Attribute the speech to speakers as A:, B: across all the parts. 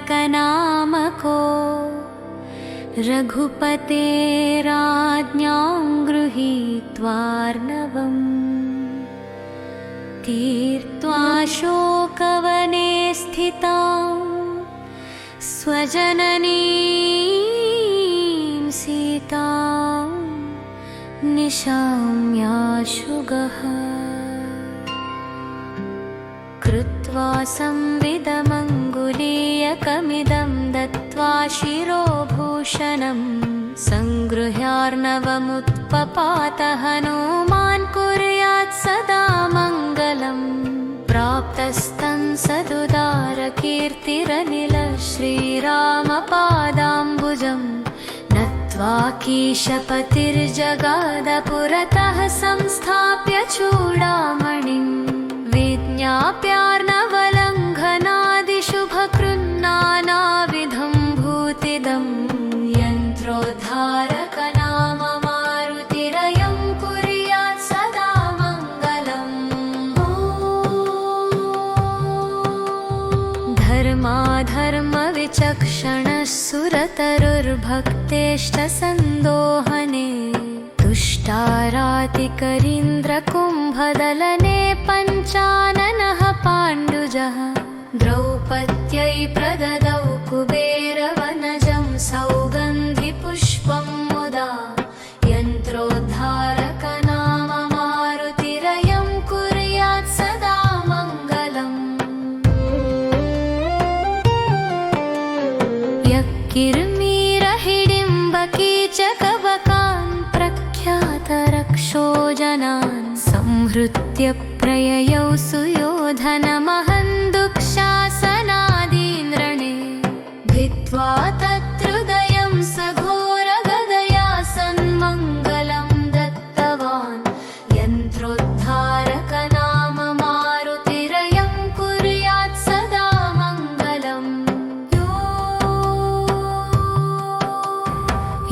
A: यन्त्रोद्धारकनामको रघुपतेराज्ञां गृहीत्वार्णवम् तीर्त्वा शोकवने स्थितां स्वजननीं सीतां निशाम्याशुगः कृत्वा संविदमङ्गुलीयकमिदं दत्त्वा शिरोभूषणं सङ्गृह्यार्णवमुत्पपात हनुमान् कुर्यात् सदा मङ्गलम् प्राप्तस्तं सदुदारकीर्तिरनिल श्रीरामपादाम्बुजं नत्वा कीशपतिर्जगाद पुरतः संस्थाप्य चूडामणिं विज्ञाप्यार्णवलङ्घनादिशुभकृन्नानाविधं भूतिदं यन्त्रोद्धारकनाम मारुतिरयं कुर्यात् सदा मङ्गलम् धर्माधर्मविचक्षणः सुरतरुर्भक्तेष्टसन्दोहने तुष्टारातिकरीन्द्रकुम्भदलने पञ्चाननः पाण्डुजः द्रौपद्यै प्रददौ कुबेरवनजं सौगन्धिपुष्पं मुदा यन्त्रोद्धारकनाम मारुतिरयं कुर्यात् सदा मङ्गलम् यः किर्मीरहिडिम्बकीचकबकान् प्रख्यातरक्षो जनान् संहृत्य प्रययौ सुयोधनमहन्दुःशासनादीन् रणे भित्त्वा तत्हृदयं सघोरगदया सन्मङ्गलं दत्तवान् यन्त्रोद्धारकनाम मारुतिरयं कुर्यात् सदा मङ्गलम्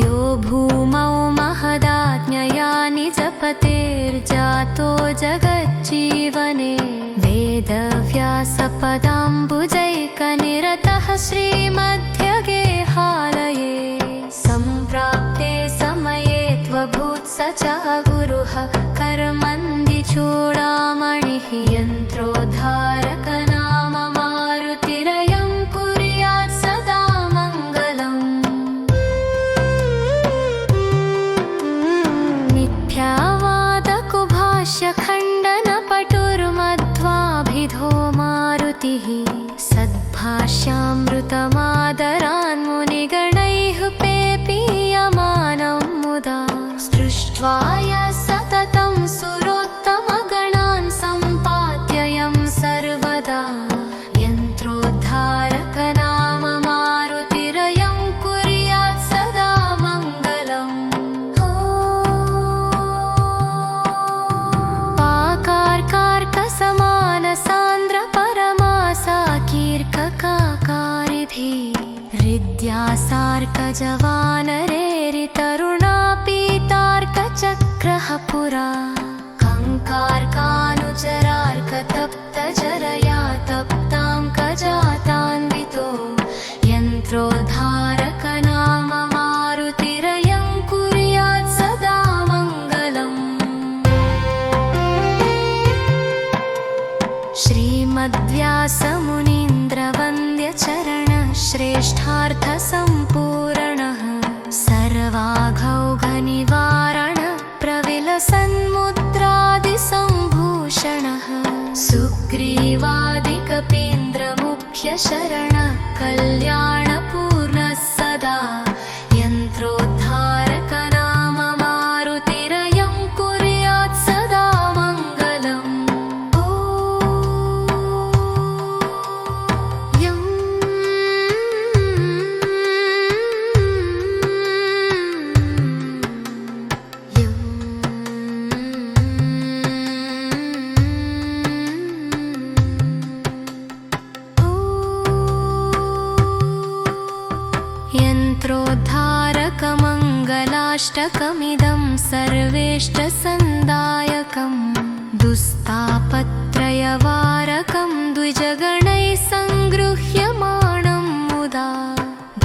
A: यो भूमौ महदाज्ञया निजपतेर्जातो जगज्जीवने वेदव्यासपदाम्बुजैकनिरतः श्रीमध्यगेहालये सम्प्राप्ते समये त्वभूत् स च गुरुः करमन्दिचूडामणिः यन्त्रोद्धारकनाम मारुतिरयं कुर्यात् सदा मङ्गलम् मिथ्यावादकुभाष्यखण्डनपटुर्मध्वाभिधो मारुतिः सद्भाष्यामृतमादरान्मुनिगणैः पेपीयमानं मुदा सृष्ट्वा यः सततं सुरोत्तमगणान् सम्पाद्ययं सर्वदा यन्त्रोद्धारकनाम मारुतिरयं कुर्यात् सदा मङ्गलम् पाकार्कार्कसमानसान्द्रपरमासाकीर्ककाकारिधि हृद्यासार्कजवानरेरितरुणापीतार्कचक्रः पुरा कङ्कार्कानुचरार्कतप्तजरया तप्तां कजातान्वितो यन्त्रोद्धारकनाम मारुतिरयं कुर्यात् सदा मङ्गलम् श्रीमद्व्यासमुनीन्द्रवन्द्यचरणः श्रेष्ठार्थसम्पूर्णः सर्वाघौघनिवारणः प्रविलसन्मुद्रादिसम्भूषणः सुग्रीवादिकपीन्द्रमुख्यशरणः कल्याणपूर्णः सदा यन्त्रोद्धारकनाम मारुतिरयं कुर्यात् सदा मङ्गलम् यन्त्रोद्धारकमङ्गला शताष्टकमिदं सर्वेष्टसन्दायकं दुस्तापत्रयवारकं द्विजगणैः सङ्गृह्यमाणं मुदा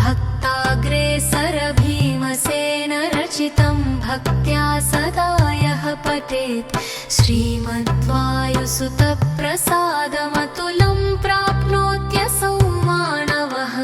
A: भक्ताग्रेसर भीमसेन रचितं भक्त्या सदा यः पठेत् श्रीमद्वायुसुतप्रसादमतुलं प्राप्नोत्यसौ मानवः।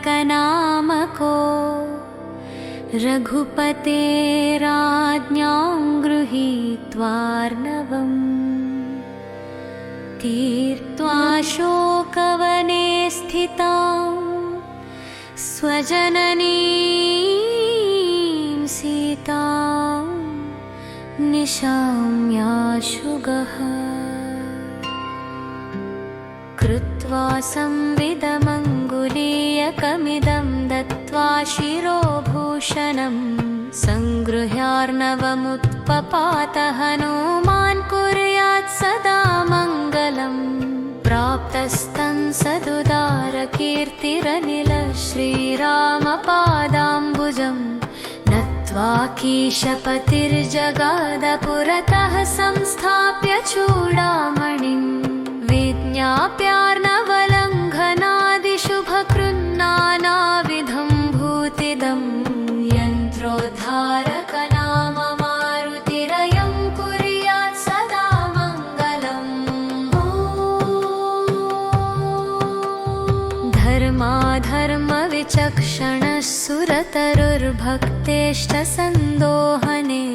A: यन्त्रोद्धारकनामको रघुपतेराज्ञां गृहीत्वार्णवम् तीर्त्वा शोकवने स्थितां स्वजननीं सीतां निशाम्याशुगः कृत्वा संविदमङ्गुलीयकमिदं दत्त्वा शिरोभूषणं सङ्गृह्यार्णवमुत्पपात हनुमान् कुर्यात् सदा मङ्गलम् प्राप्तस्तं सदुदारकीर्तिरनिल श्रीरामपादाम्बुजं नत्वा कीशपतिर्जगादपुरतः संस्थाप्य चूडामणिम् विज्ञाप्यार्णवलङ्घनादिशुभकृन्नानाविधं भूतिदं यन्त्रोद्धारकनाम मारुतिरयं कुर्यात् सदा मङ्गलम्। धर्माधर्मविचक्षणः सुरतरुर्भक्तेष्टसन्दोहने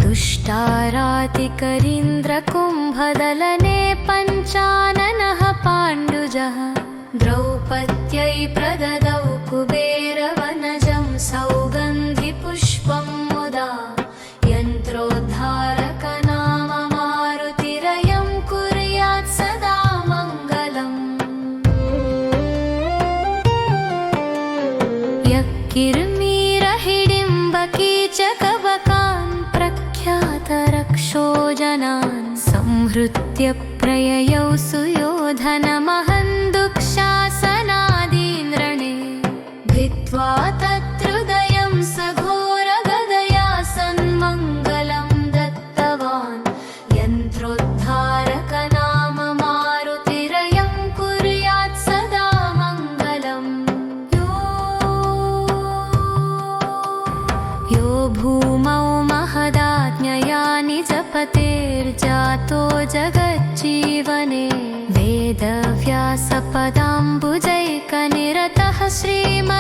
A: तुष्टारातिकरीन्द्रकुम्भदलने पञ्चाननः पाण्डुजः द्रौपद्यै प्रददौ कुबेरवनजं सौगन्धिपुष्पं मुदा यन्त्रोद्धारकनाम मारुतिरयं कुर्यात् सदा मङ्गलम्। यः किर्मीरहिडिम्बकीचकबकान् प्रख्यातरक्षो जनान् संहृत्य प्रययौ सुयोधनमहं दुःशासनादीन्द्रणे भित्त्वा तत्हृदयं सघोरगदया सन्मङ्गलं दत्तवान् यन्त्रोद्धारकनाम मारुतिरयं कुर्यात् सदा मङ्गलम्। यो भूमौ महदाज्ञया निजपतेर्जातो जगज्जीवने वेदव्यासपदाम्बुजैकनिरतः श्रीमध्यगेहालये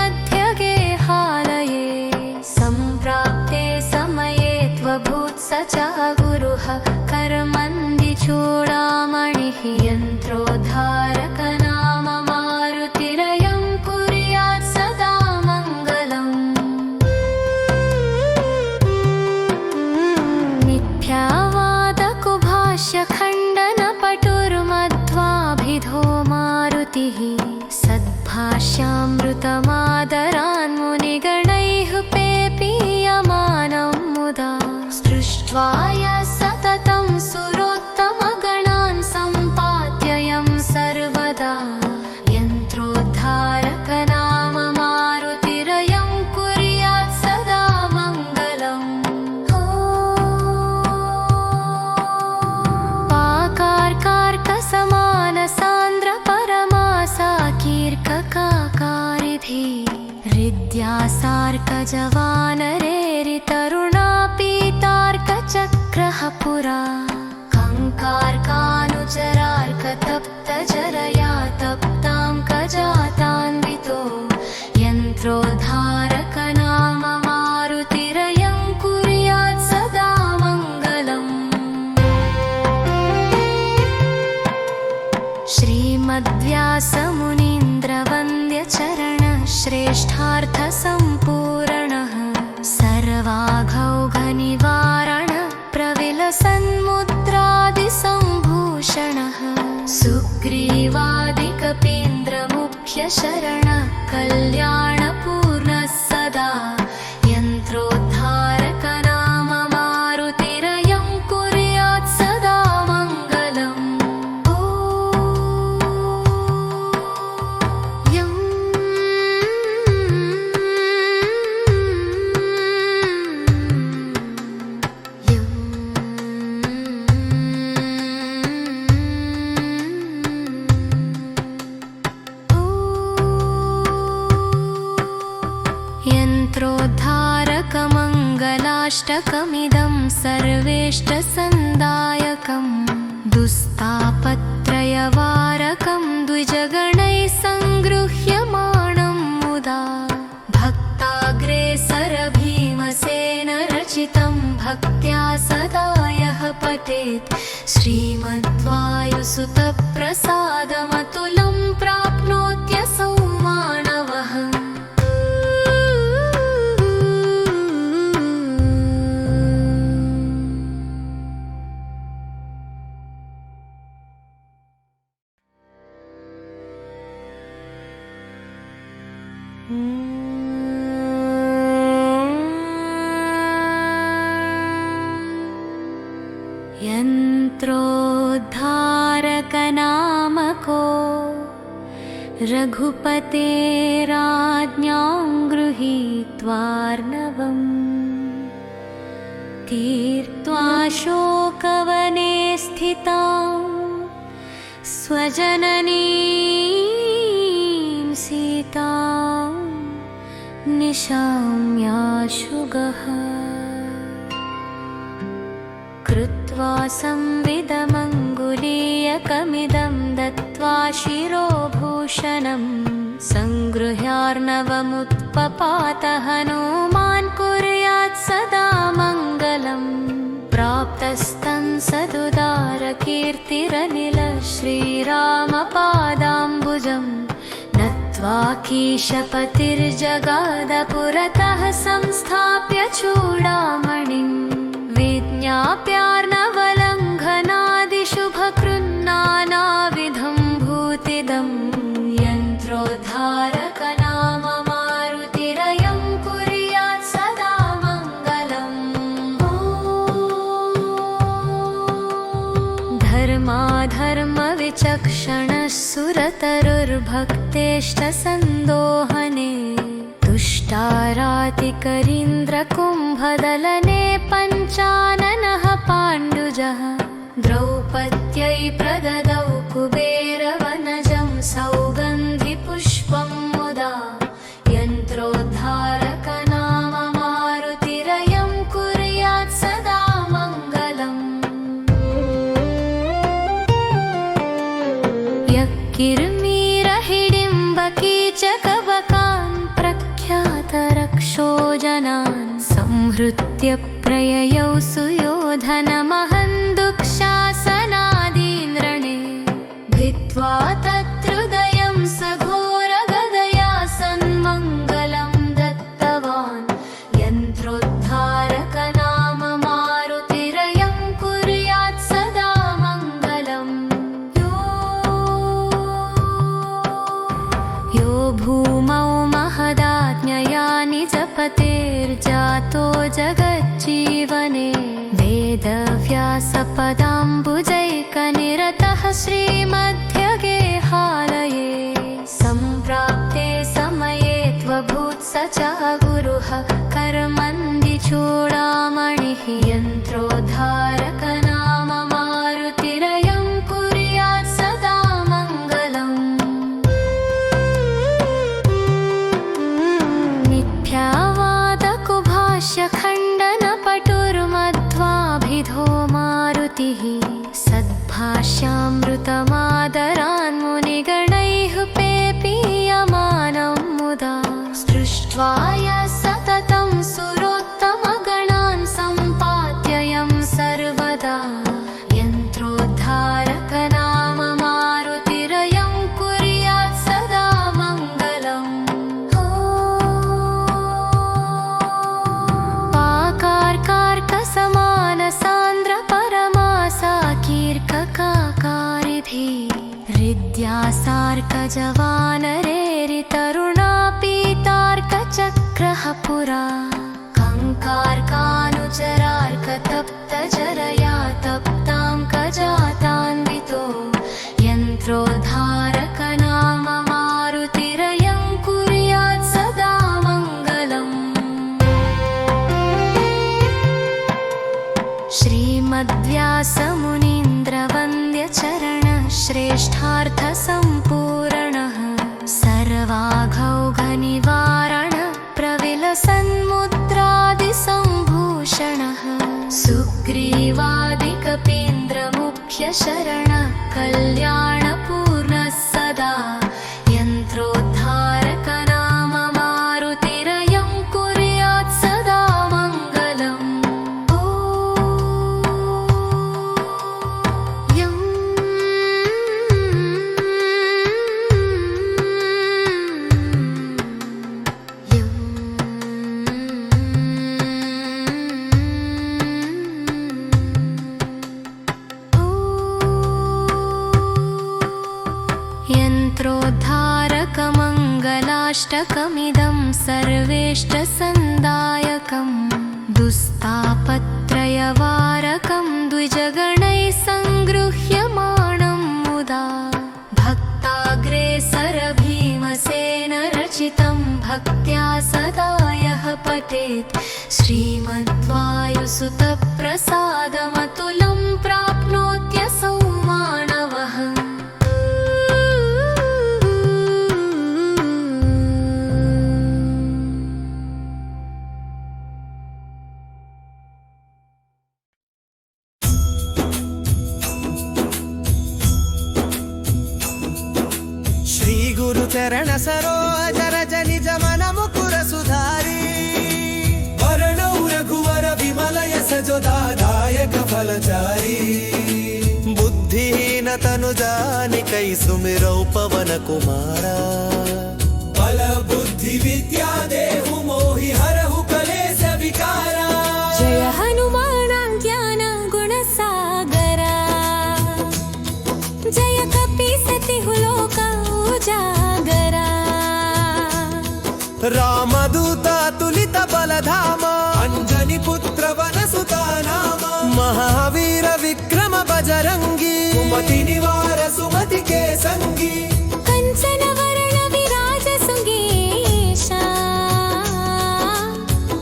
A: सम्प्राप्ते समये त्वभूत् स च गुरुः करमन्दिचूडामणिः यन्त्रोद्धारकनाम मारुतिरयं कुर्यात् सदा मङ्गलम्। मिथ्यावादकुभाष्यखण्डनपटुर्मध्वाभिधो मारुतिः सद्भाष्यामृतमादरान्मुनिगणैः पेपीयमानं मुदा सृष्ट्वा यः सततं सुरोत्तमगणान् सम्पाद्ययं सर्वदा यन्त्रोद्धारकनाम मारुतिरयं कुर्यात् सदा मङ्गलम्। हृद्यासार्कजवानरेरितरुणापीतार्कचक्रः पुरा कङ्कार्कानुचरार्कतप्तजरया तप्तां कजातान्वितो यन्त्रोद्धारकनाम मारुतिरयं कुर्यात् सदा मङ्गलम्। श्रीमद्व्यासमुनीन्द्रवन्द्यचरण श्रेष्ठार्थसम्पूर्णः सर्वाघौघनिवारण प्रविलसन्मुद्रादिसम्भूषणः विभीषणः सुग्रीवादिकपीन्द्रमुख्यशरणः कल्याणपूर्णः सदा यन्त्रोद्धारक नाम मारुतिरयं कुर्यात् सदा मङ्गलम् यन्त्रोद्धारकमङ्गलाष्टकमिदं सर्वेष्टसन्दायकं दुस्तापत्रयवारकं द्विजगणैः सङ्गृह्यमाणं मुदा भक्ताग्रेसर भीमसेन रचितं भक्त्या सदा यः पठेत् श्रीमद्वायुसुतप्रसादमतुलं प्राप्नोत्यसौ मानवः यन्त्रोद्धारकनामको रघुपतेराज्ञां गृहीत्वार्णवम् तीर्त्वा शोकवने स्थितां स्वजननीं सीतां निशाम्याशुगः कृत्वा संविदमङ्गुलीयकमिदं दत्त्वा शिरोभूषणं सङ्गृह्यार्णवमुत्पपात हनूमान् कुर्यात् सदा मङ्गलम् प्राप्तस्तं सदुदारकीर्तिरनिल श्रीरामपादाम्बुजम् नत्वा कीशपतिर्जगाद पुरतः संस्थाप्य चूडामणिम् विज्ञाप्यार्णवलङ्घनादिशुभकृन्नानाविधं भूतिदं यन्त्रोद्धारक नाम मारुतिरयं कुर्यात् सदा मङ्गलम् धर्माधर्मविचक्षणः सुरतरुर्भक्तेष्टसन्दोहने तुष्टारातिकरीन्द्रकुम्भदलने पञ्चाननः पाण्डुजः द्रौपद्यै प्रददौ कुबेरवनजं सौगन्धिपुष्पं मुदा यन्त्रोद्धारक नाम मारुतिरयं कुर्यात् सदा मङ्गलम् यः किर्मीरहिडिम्बकीचकबकान् प्रख्यातरक्षो जनान् संहृत्य प्रययौ सुयोधनमहं दुःशासनादीन्द्रणे भित्त्वा तत्हृदयं सघोरगदया सन्मङ्गलं दत्तवान् यन्त्रोद्धारक नाम मारुतिरयं कुर्यात् सदा मङ्गलम् यो भूमौ महदाज्ञया निजपतेर्जातो जगज्जीवने वेदव्यासपदाम्बुजैकनिरतः श्रीमध्यगेहालये सम्प्राप्ते समये त्वभूत् स च गुरुः कर्मन्दिचूडामणिः यन्त्रोद्धारक नाम मारुतिरयं कुर्यात् सदा मङ्गलम् मिथ्यावादकुभाष्यखण्डनपटुर्मध्वाभिधो मारुतिः सद्भाष्यामृतमादरान् मुनिगणैः पेपीयमानं मुदा सृष्ट्वा यः सततं सुरोत्तमगणान् सम्पाद्ययं सर्वदा यन्त्रोद्धारक नाम मारुतिरयं कुर्यात् सदा मङ्गलम् पाकार्कार्कसमानसान्द्रपरमासा कीर्ककाका गजवानरेरि तरुणा पीतार्कचक्रः पुरा कङ्कार्कानुचरार्कतप्तजरया तप्तां कजातान्वितो यन्त्रोद्धारकनाम मारुतिरयं कुर्यात् सदा मङ्गलम्। श्रीमद्व्यासमुनीन्द्रवन्द्यचरण श्रेष्ठार्थसम्पूर्णः सर्वाघौघनिवारण प्रविलसन्मुद्रादिसम्भूषणः सुग्रीवादिकपीन्द्रमुख्यशरणः कल्याणपूर्णः सदा यन्त्रोद्धारकनाम मारुतिरयं कुर्यात् सदा मङ्गलम्। यन्त्रोद्धारकमङ्गलाष्टकमिदं सर्वेष्टसन्दायकं दुस्तापत्रयवारकं द्विजगणैः सङ्गृह्यमाणं मुदा भक्ताग्रेसर भीमसेन रचितं भक्त्या सदा यः पठेत् श्रीमद्वायुसुतप्रसादमतुलं प्राप्नोत्यसौ मानवः।
B: चरण सरोज रज निज मन मुकुर सुधारी वरणौ रघुवर विमल यस जो दायक फलचारी बुद्धिहीन तनु जानिकै सुमिरौ पवन कुमारा बल बुद्धि विद्या देहु मोहि हरहु कलेश विकारा।
A: जय हनुमान ज्ञान गुण सागरा जय कपीसति लोक उजागरा।
B: रामदूता तुलित बलधामा अंजनी पुत्र वन सुता नामा महावीर विक्रम बजरंगी सुमति निवार सुमति के संगी
A: कंचन वरण विराज सुगेशा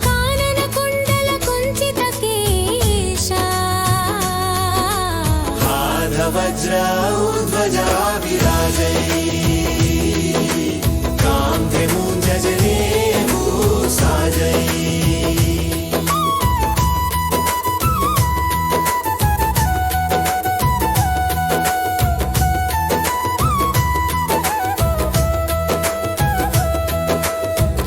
A: कानन कुंडल कुंचित केशा
B: हाथ वज्र ध्वजा विराजै कांधे मूंज जनेऊ साजै।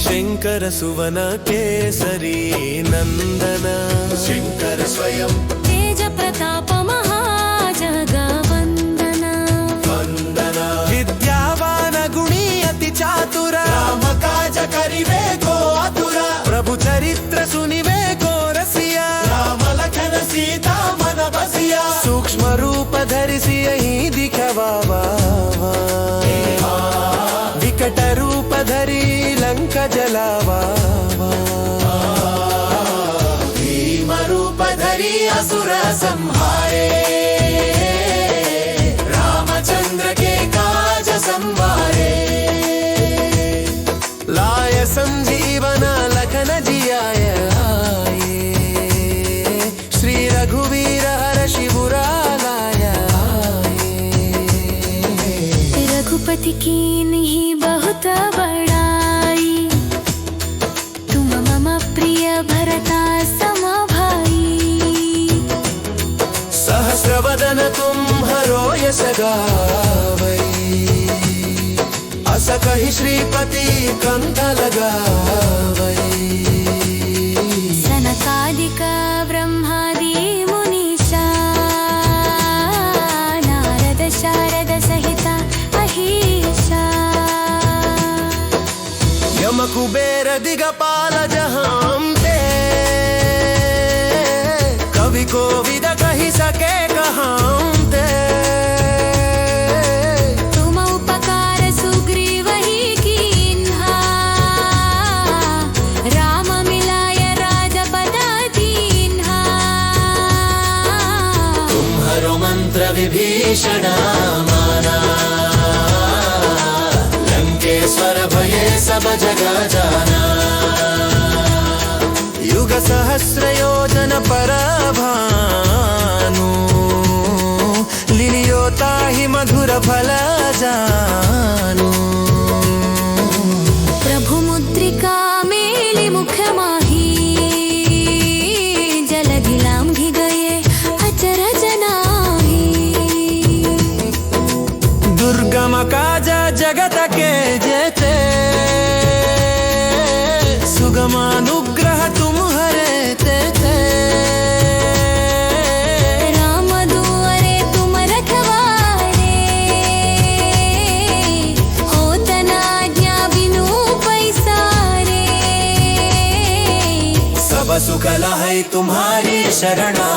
B: शंकर सुवन केसरी नंदन शंकर स्वयं
A: तेज प्रताप महाजगवंदन
B: वंदन विद्यावान गुणी अति चातुर राम काज करिवे को आतुर प्रभु चरित्र सुनिवे को रसिया राम लखन सीता मन बसिया सूक्ष्म रूप धरिसि यही दिखवावा विकट रूप धरि लंक जलावा भीम रूप धरि असुर संहारे रामचंद्र के काज संवारे लाय संजीवन लखन जियाय श्री रघुवीर हर्षि बुरालाय
A: रघुपति कीन्ही बहुत बड़ाई तुम मम प्रिय भरता सम भाई।
B: सहस्रवदन तुम्हरो यश गावै अस कहि श्रीपति कंठ लगावै।
A: सनकादिक ब्रह्मादि मुनीषा नारद शारद सहित अहीशा
B: यम कुबेर दिगपाल जहांते कवि कोविद कहि सके कहांते
A: तुम उपकार
B: विभीषणामाना लंकेश्वर भये सब जग जाना युग सहस्र योजन परभानु लिलियोता ही मधुर फल जानु
A: प्रभु मुद्रिका मेली मुख माही जलधि लांघि गए अचरज नाही
B: दुर्गम काज जगत के जेते सुगमानुग्रह तुम्हारे तेते
A: राम दुआरे तुम रखवारे होत न आज्ञा बिनु पैसारे
B: सब सुख लहै तुम्हारी शरणा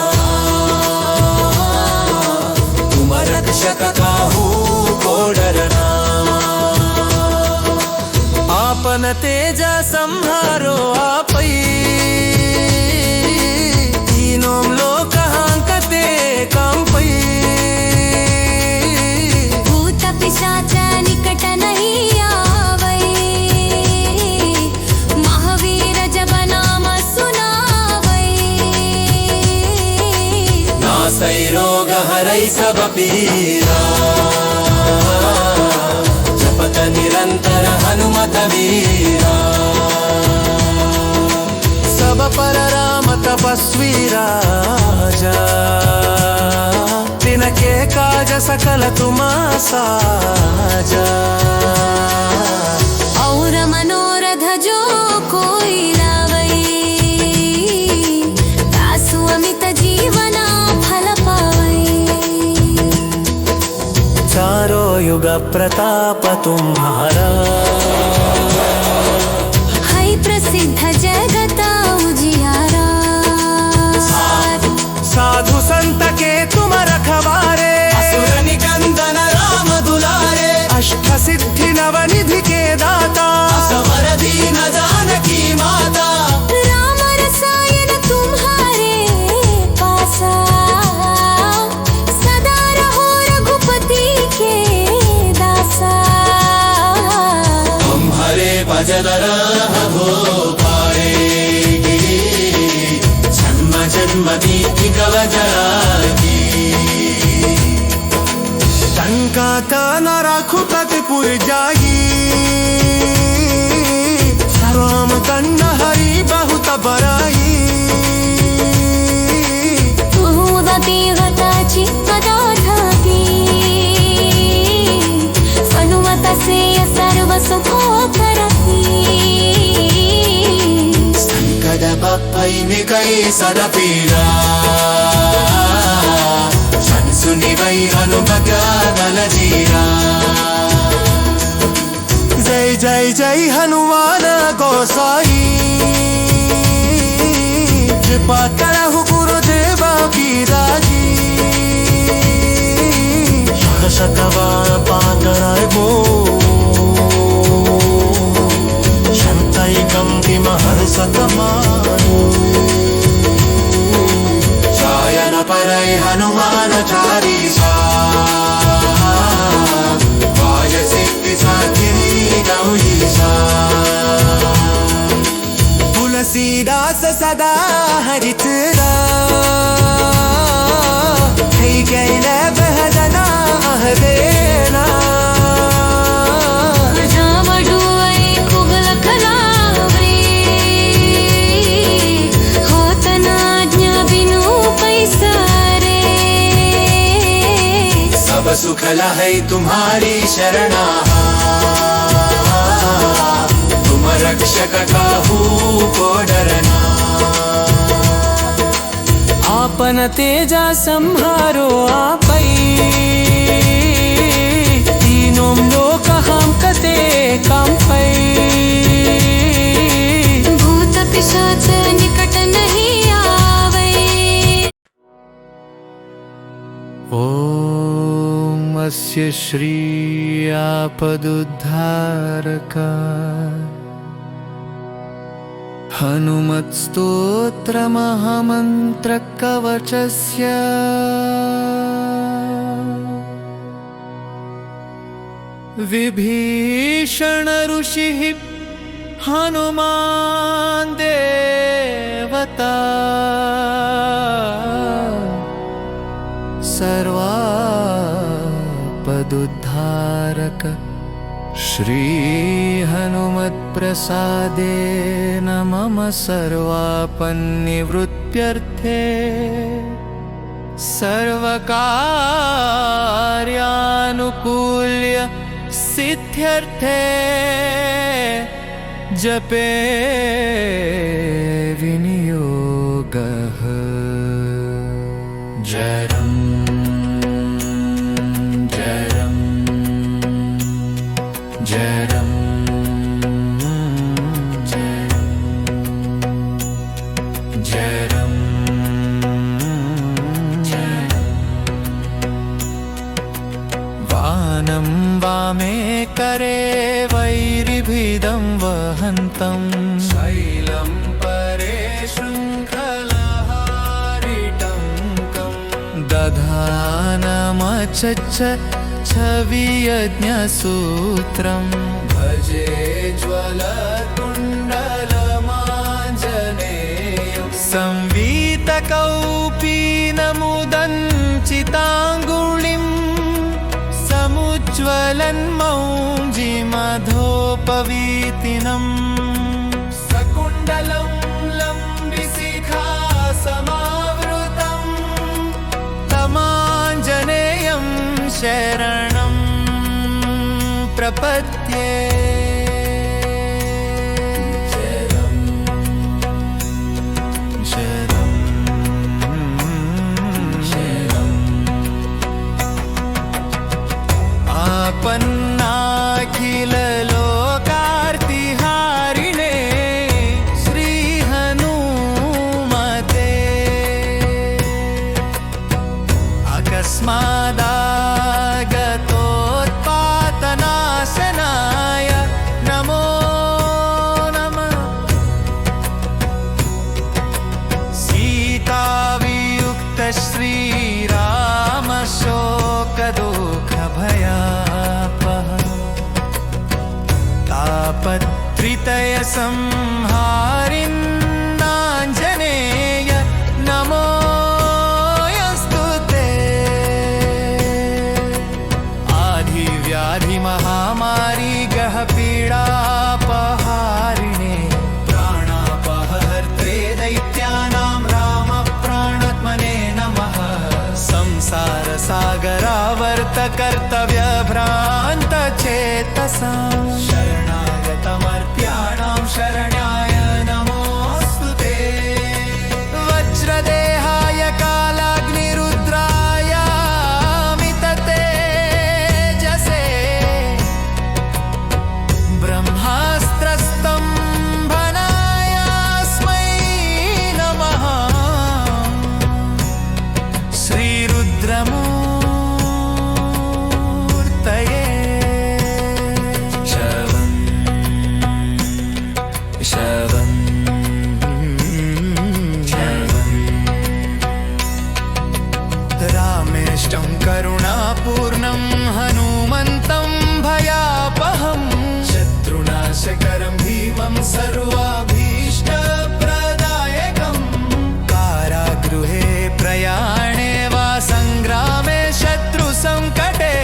B: तुम रक्षक काहू को डरना आपन तेज संहारो आपै तीनों लोक हांकते कंपै
A: भूत पिशाच निकट नहीं आवै महावीर जब नाम सुनावै
B: नासै रोग हरै सब पीरा जपत निरंतर हनुमत वीरा सब पर राम तपस्वी राजा तिनके काज सकल तुम साजा
A: और मनोरथ जो कोई लावै तासु अमित जीवना फल पावै
B: चारों युग प्रताप तुम्हारा
A: है प्रसिद्ध जगता उजियारा
B: साधु संत के तुम रखवारे असुर निकंदन राम दुलारे अष्ट सिद्धि नवनिधि के दाता असवर दीन जानकी माता
A: राम रसायन तुम्हारे पासा सदा रहो रघुपति के दासा
B: तुम्हारे भजन हो पाएगी जन्म जन्म दीति कवचागी टंका कान रघुपति पुर जागी राम दंड हरि बहुत बराई
A: उदती गताची पदार्थाती हनुमत से सर्व सुखो करती
B: संकट बप्पै निकै सदपीडा संसुनि वै हनुमत बल जीरा जय जय जय हनुमान गोसाई कृपा करहु गुरुदेवा की राजी शतवार पातराय बो शंतैकं किमहर्षतमानो शयन परै हनुमान चालीसा वाय सिद्धि साधिनी गौरीसा तुलसीदास सदा हरिचरा है गैले बहजना देना सब सुख लहै तुम्हारी शरणा तुम रक्षक काहू को डरना आपन तेजा संहारो आपै तीनों लोक हांकते कांपै
A: भूत पिशाच निकट नहीं आवै
B: ओम अस्य श्री आपदुद्धारक हनुमत्स्तोत्रमहामन्त्रकवचस्य विभीषण ऋषिः हनुमान् देवता सर्वापदुद्धारक श्री हनुमत्प्रसादेन मम सर्वापन्निवृत्त्यर्थे सर्वकार्यानुकूल्य सिद्ध्यर्थे जपे विनियोगः जरं जरं जरं जरं वानं वामे करे वैरिभिदं वहन्तं शैलं परे शृङ्खलहारिटङ्कं दधानमचच्छ छवियज्ञसूत्रं भजे ज्वलकुण्डलमाञ्जनेयं संवीतकौपीनमुदञ्चिताङ्गुलिं समुज्ज्वलन्मौञ्जिमधोपवीतिनं सकुण्डलं लम्बिशिखासमावृतं तमाञ्जनेयं शरणं प्रपद्ये आपन्नाखिललोकार्तिहारिणे श्रीहनुमते अकस्मादागतोत्पातनाशनाय नमो नमः सीतावियुक्त श्रीरामशोकदुःखभयापः तापत्रितयसंहारिन्नाञ्जनेय नमोऽस्तु ते आधिव्याधिमहामारी गहपीडापहारिणे प्राणापहर्त्रे दैत्यानां रामप्राणात्मने नमः संसारसागरावर्तकर्तव्यभ्रान्तचेतसां शरणागतमर्त्याणां शरण्याय नमोऽस्तु ते वज्रदेहाय कालाग्निरुद्राय मिततेजसे ब्रह्मास्त्रस्तम्भनायास्मै नमः श्रीरुद्रमूर्तये शवं रामेष्टं करुणापूर्णं हनुमन्तं भयापहं शत्रुनाशकरं भीमं सर्वाभीष्टप्रदायकं कारागृहे प्रयाणे वा संग्रामे शत्रुसङ्कटे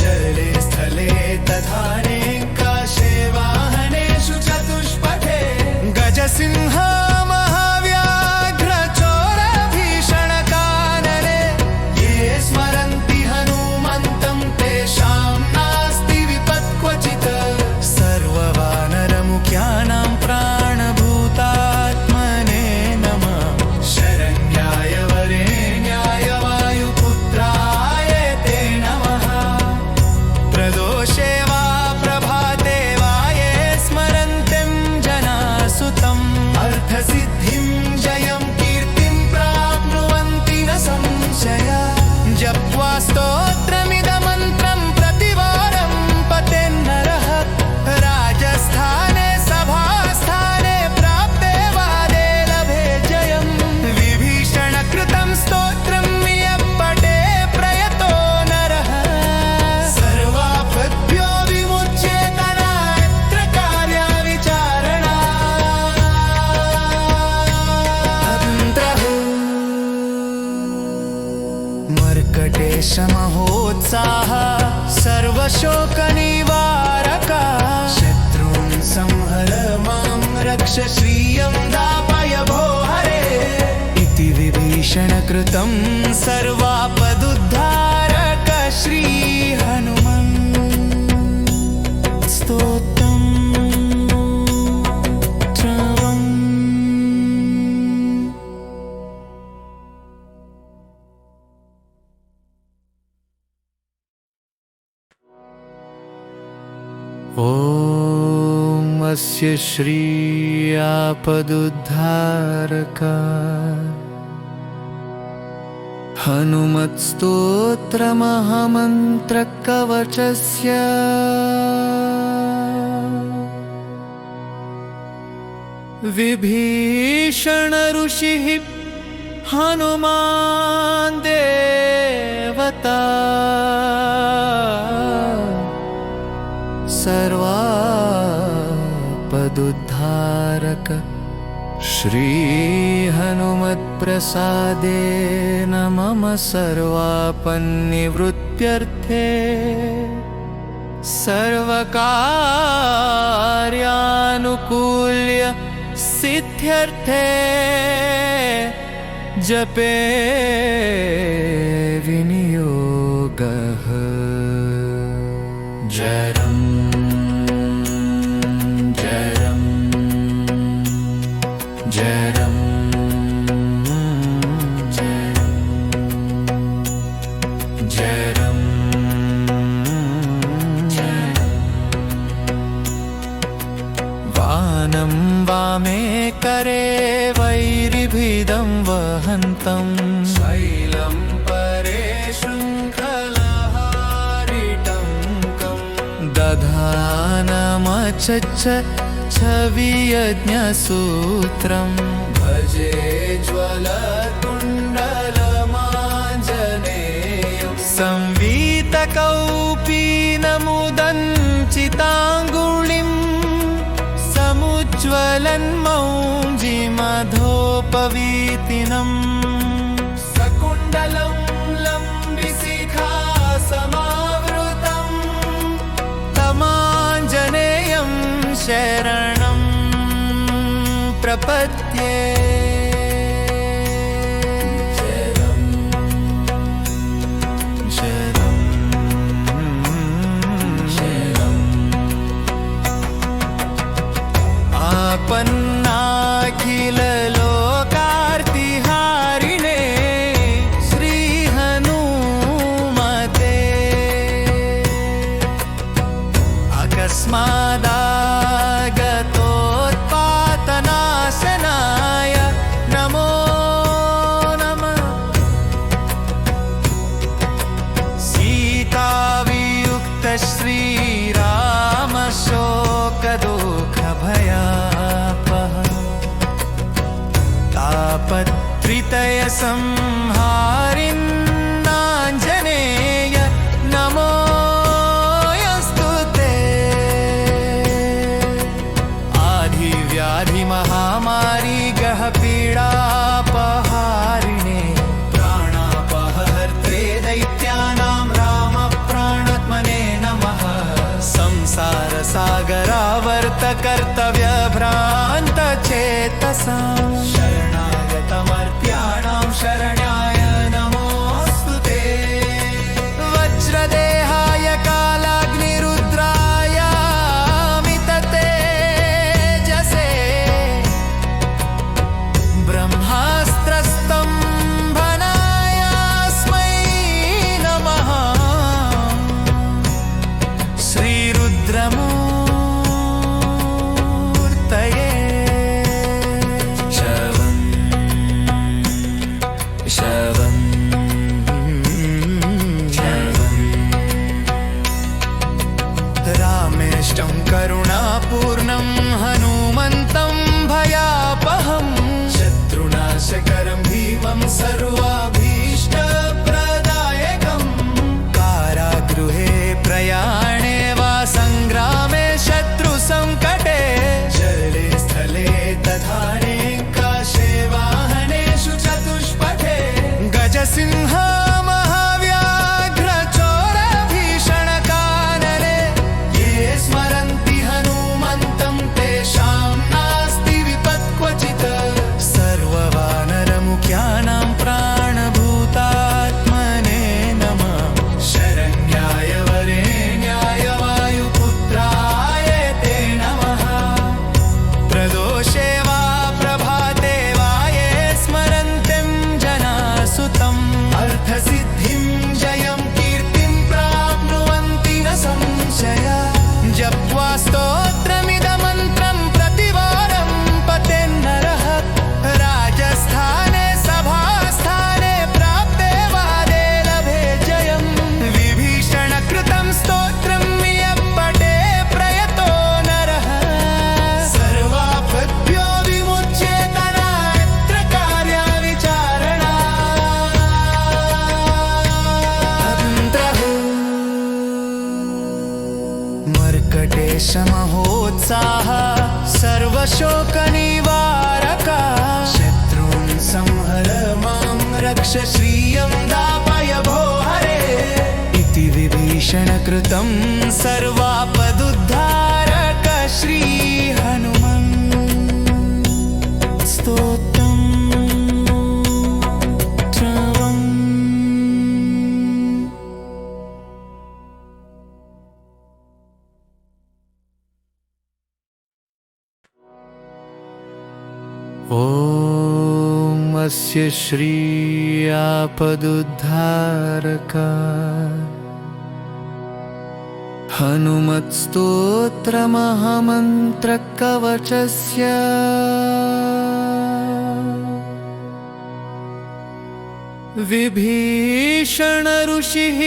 B: जले स्थले तथानेकाशे वाहनेषु चतुष्पथे गजसिंह महाव्याघ्र चोर भीषणकानने ये स्मरन्ति हनुमन्तं तेषां नास्ति विपत् क्वचित् सर्ववानरमुख्यानां प्राणभूतानां वेङ्कटेश महोत्साह सर्वशोकनिवारक शत्रून् संहर मां रक्ष श्रियं दापय भो हरे इति विभीषण कृतं सर्वापदुद्धारक श्री हनुमन् स्तोत्रम् ॐ अस्य श्री आपदुद्धारक हनुमत्स्तोत्रमहामन्त्रकवचस्य विभीषण ऋषिः हनुमान् देवता सर्वापदुद्धारक श्री हनुमत्प्रसादेन मम सर्वापन्निवृत्त्यर्थे सर्वकार्यानुकूल्य सिद्ध्यर्थे जपे विनियोगः जरम् वानं वामे करे वैरिभिदं वहन्तं शैलं परे शृङ्खलहारिटङ्कं दधानमचच्च छवियज्ञसूत्रं भजे ज्वलकुण्डलमाञ्जनेयं संवीतकौपीनमुदञ्चिताङ्गुलिं समुज्ज्वलन्मौञ्जिमधोपवीतिनं सकुण्डलं लम्बिशिखा समावृतं तमाञ्जनेयं शरणं प्रपद्ये आपन्नाखिल लोकार्तिहारिणे श्री हनुमते अकस्मादागतोत्पातनाशनाय नमो नमः सीतावियुक्त श्रीराम शोकदुःखभया तापत्रितय संहारिन्नाञ्जनेय नमोऽस्तु ते आधिव्याधि महामारी गह पीडापहारिणे प्राणापहर्त्रे दैत्यानां राम प्राणात्मने नमः संसार सागरावर्त कर्तव्य भ्रान्त चेतसां शरणागतमर्त्याणां शरण्याय नमोऽस्तु ते वज्रदेहाय कालाग्निरुद्राय मिततेजसे ब्रह्मास्त्रस्तम्भनायास्मै नमः श्रीरुद्रमूर्तये श्रियं दापय भो हरे इति विभीषणकृतं सर्वापदुद्धारक श्री हनुमन् स्तोत्रम् ॐ अस्य श्री आपदुद्धारक हनुमत्स्तोत्रमहामन्त्रकवचस्य विभीषण ऋषिः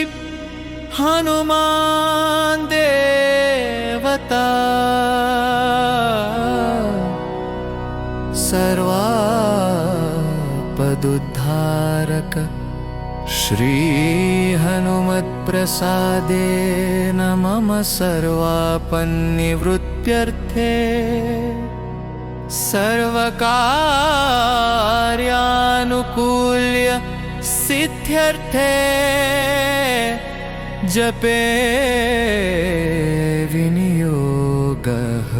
B: हनुमान् देवता सर्वापदुद्धारक श्री हनुमत्प्रसादेन मम सर्वापन्निवृत्त्यर्थे सर्वकार्यानुकूल्य सिद्ध्यर्थे जपे विनियोगः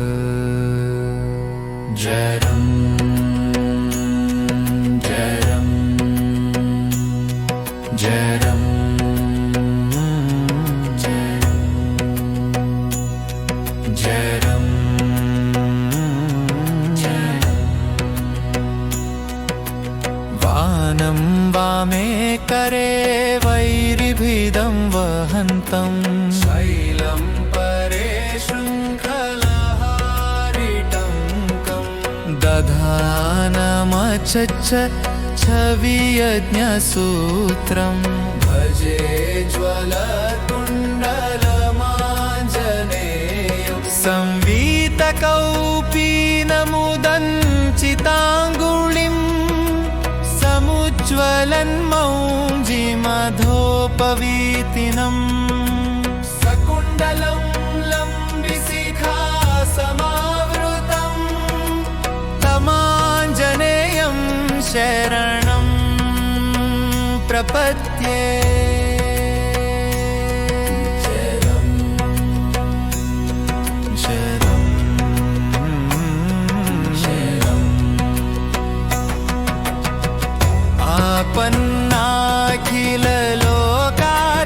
B: जरम् जरम् जरम् वानं वामे करे वैरिभिदं वहन्तं शैलं परे शृङ्खलहारिटङ्कं दधानमचच्च छवियज्ञसूत्रं भजे ज्वलकुण्डलमाञ्जनेयं संवीतकौपीनमुदञ्चिताङ्गुलिं समुज्ज्वलन्मौञ्जिमधोपवीतिनम् सकुण्डलं लम्बिशिखा समावृतं तमाञ्जनेयं शरणं प्रपद्ये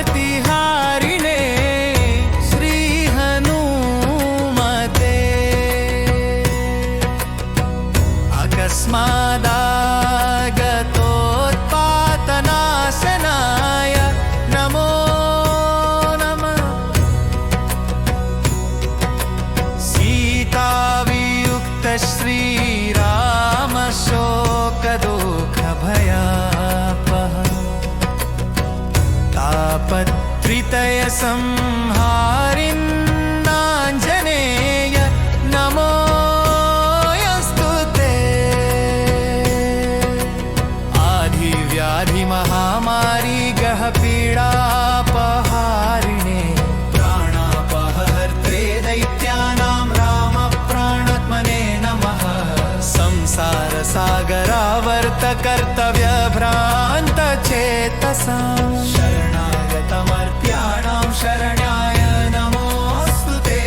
B: आपन्नाखिललोकार्तिहारिणे श्री हनुमते अकस्मादागतोत्पातनाशनाय नमो नमः सीतावियुक्त श्रीरामशोकदुःखभयापः तापत्रितय संहारिन्नाञ्जनेय नमोऽस्तु ते आधिव्याधिमहामारी गहपीडापहारिणे प्राणापहर्त्रे दैत्यानां रामप्राणात्मने नमः संसारसागरावर्तकर्तव्यभ्रान्तचेतसां शरणागतमर्त्याणां शरण्याय नमोऽस्तु ते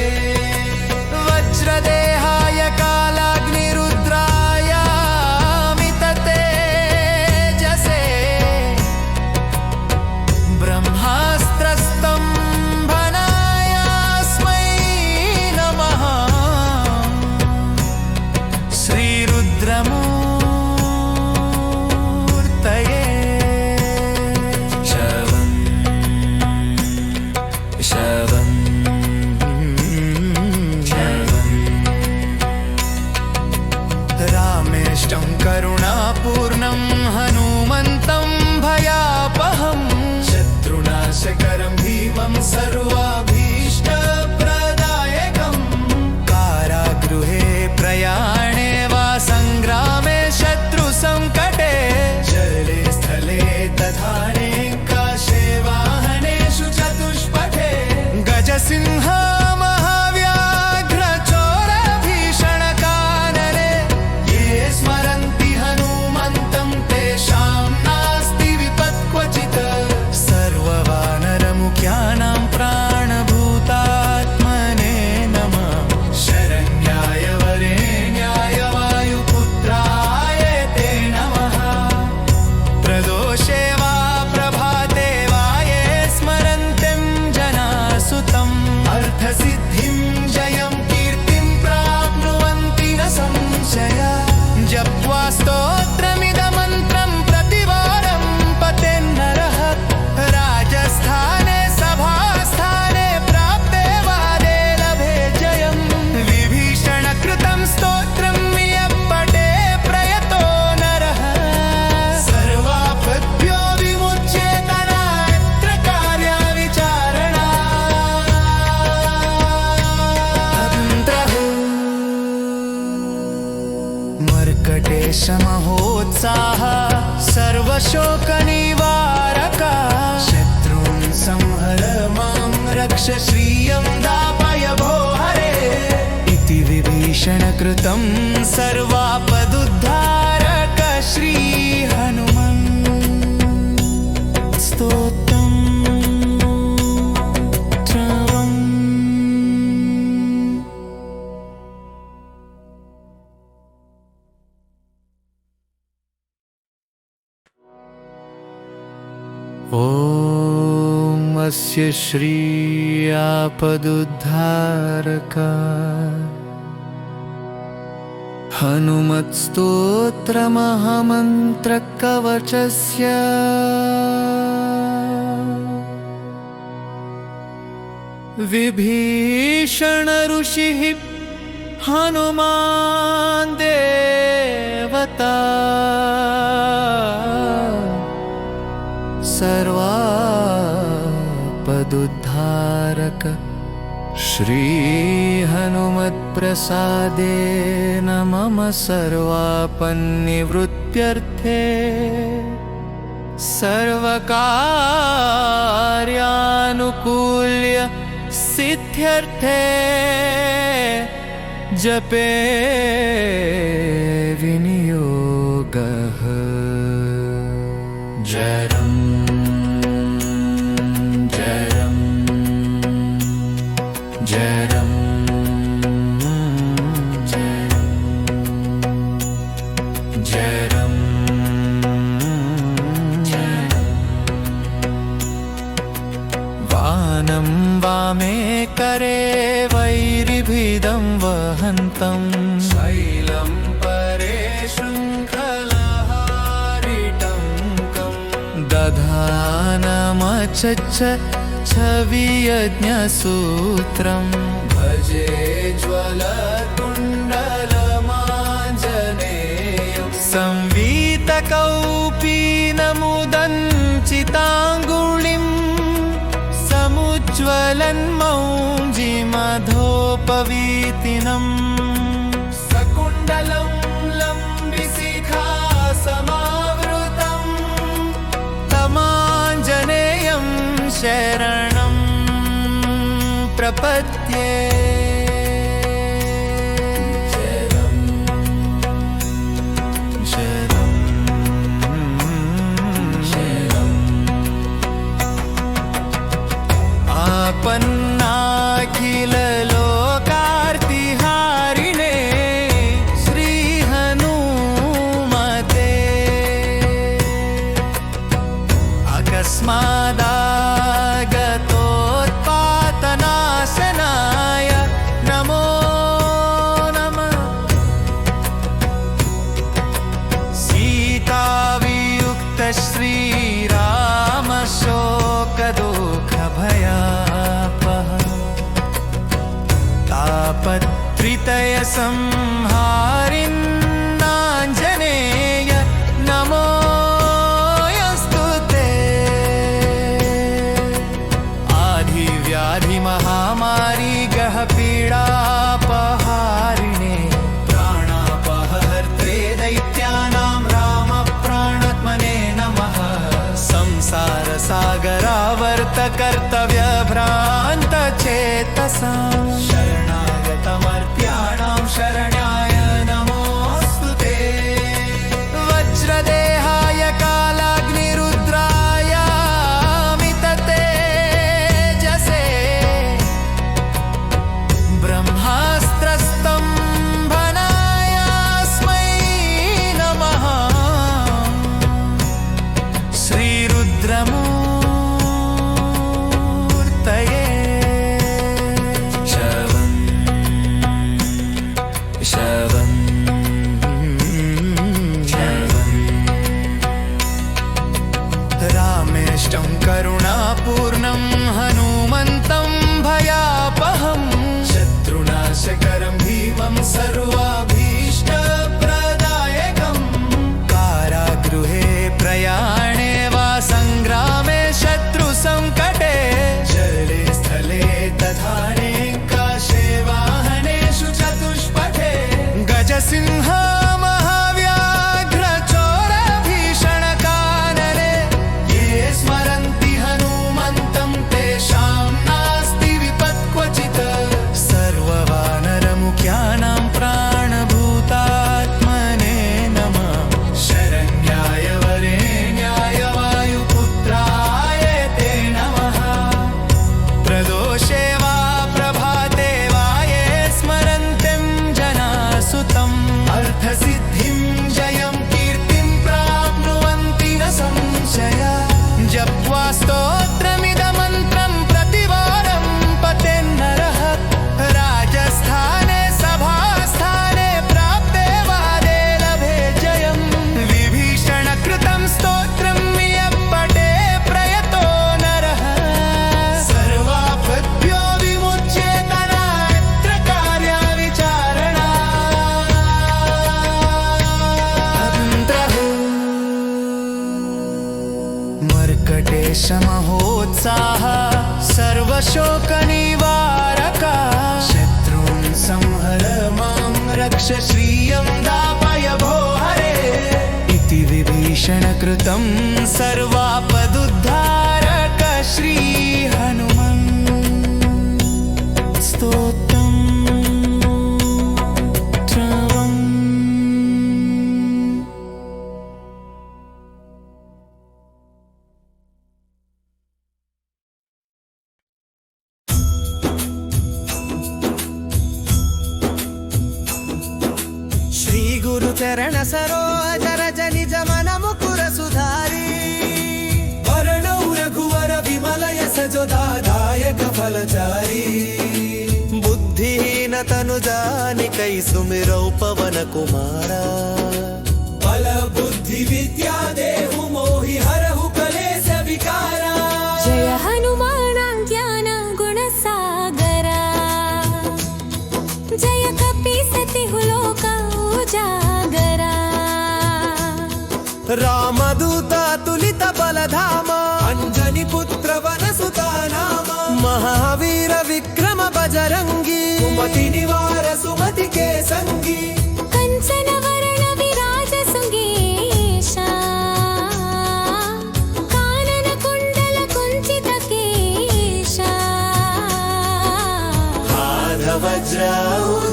B: वज्रदेहाय कालाग्निरुद्राय मिततेजसे ब्रह्मास्त्रस्तम्भनायास्मै नमः श्रीरुद्रमूर्तये शवम् कृतं सर्वापदुद्धारक श्री हनुमन् स्तोत्रम् ॐ अस्य श्री आपदुद्धारक हनुमत्स्तोत्रमहामन्त्रकवचस्य विभीषण ऋषिः हनुमान् देवता सर्वापदुद्धारक श्री हनुमत्प्रसादेन मम सर्वापन्निवृत्त्यर्थे सर्वकार्यानुकूल्य सिद्ध्यर्थे जपे विनियोगः जरम् वानं वामे करे वैरिभिदं वहन्तं शैलं परे शृङ्खलहारिटङ्कं दधानमचच्च छवियज्ञसूत्रं भजे ज्वलकुण्डलमाञ्जनेयं संवीतकौपीनमुदञ्चिताङ्गुलिं समुज्ज्वलन्मौञ्जिमधोपवीतिनम् सकुण्डलं लम्बिशिखासमावृतं तमाञ्जनेयं शरणं प्रपद्ये आपन्नाखिललोकार्तिहारिणे श्री हनुमते अकस्मादागतोत्पातनाशनाय नमो नमः सीतावियुक्त श्रीरामशोकदुःखभया तापत्रितय संहारिन्नाञ्जनेय नमोऽस्तु ते आधिव्याधिमहामारी गहपीडापहारिणे प्राणापहर्त्रे दैत्यानां रामप्राणात्मने नमः संसारसागरावर्तकर्तव्यभ्रान्तचेतसां शरणागतमर्त्याणां शरण्याय नमोऽस्तु ते वज्रदेहाय कालाग्निरुद्राय मिततेजसे ब्रह्मास्त्रस्तम्भनायास्मै नमः श्रीरुद्रमूर्तये रामेष्टं करुणापूर्णं हनुमन्तं भयापहं शत्रुनाशकरं भीमं सर्वाभीष्टप्रदायकं कारागृहे प्रयाणे वा संग्रामे शत्रुसङ्कटे जले स्थले तथाने काशे वाहनेषु चतुष्पथे गजसिंह प्राण जप्त्वा स्तोत्रमिदमन्त्रं प्रतिवारं पतेन्नरः राजस्थाने सभास्थाने प्राप्ते वादे लभे जयम् विभीषणकृतं स्तोत्रं यः पठे प्रयतो नरः सर्वापद्भ्यो विमुच्येत नात्र कार्याविचारणा मर्कटेश महोत्साह सर्वशोकनिवारका शत्रून् संहर मां रक्ष श्रियं दापय भो हरे इति विभीषणकृतं सर्वापदुद्धारक श्री हनुमन् स्तोत्रम् श्री गुरु चरण सरोज रज निज मन मुकुर सुधारी वरणौ रघुवर विमल यश जो दायक फलचारी बुद्धिहीन तनु जानिकै सुमिरौ पवन कुमारा बल बुद्धि विद्या देहु मोहि हरहु कलेश विकारा
A: जय हनुमान ज्ञान गुण सागरा जय कपीसति लोका उजागरा
B: रामदूता तुलित बलधामा अंजनी पुत्र वनसुता नामा महावीर विक्रम बजरंगी सुमति निवार सुमति के संगी
A: कंचन वरण विराज सुगेशा कानन कुंडल कुंचित केशा
B: हाथ वज्र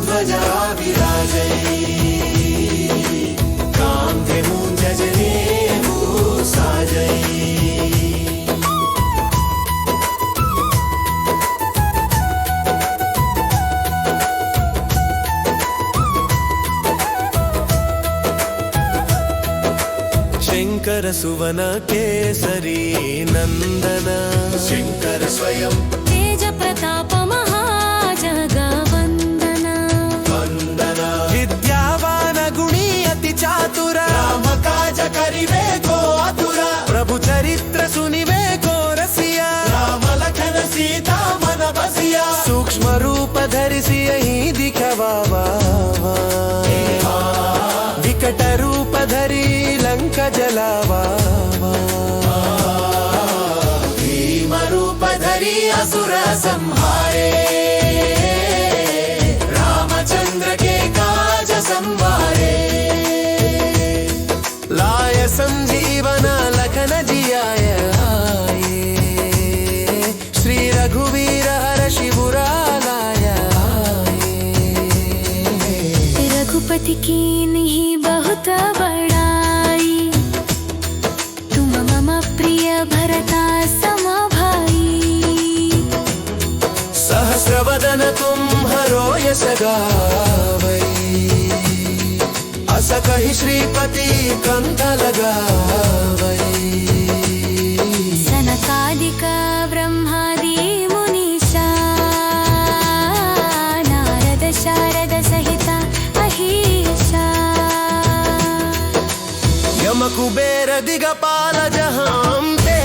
B: ध्वजा विराजै कांधे मूंज जनेऊ साजै शंकर सुवन केसरी नंदन शंकर स्वयं
A: तेज प्रताप महाजगवंदन
B: वंदना विद्यावान गुणी अति चातुर राम काज करिवे को आतुर प्रभु चरित्र सुनिवे को रसिया राम लखन सीता मन बसिया सूक्ष्म रूप धरिसि यही दिखवावा विकट रूप धरि लंक जलावा भीम रूप धरि असुर संहारे रामचंद्र के काज संवारे लाय संजीवन लखन जियाय श्री रघुवीर हर्षि बुरालाय
A: रघुपति की नहीं बहुत बड़ाई तुम मम प्रिय भरता सम भाई
B: सहस्रवदन तुम्हरो यश गावै अस कहि श्रीपति कंठ लगावै
A: सनकादिक ब्रह्मादि मुनीषा नारद शारद सहित अहीशा
B: यम कुबेर दिगपाल जहांते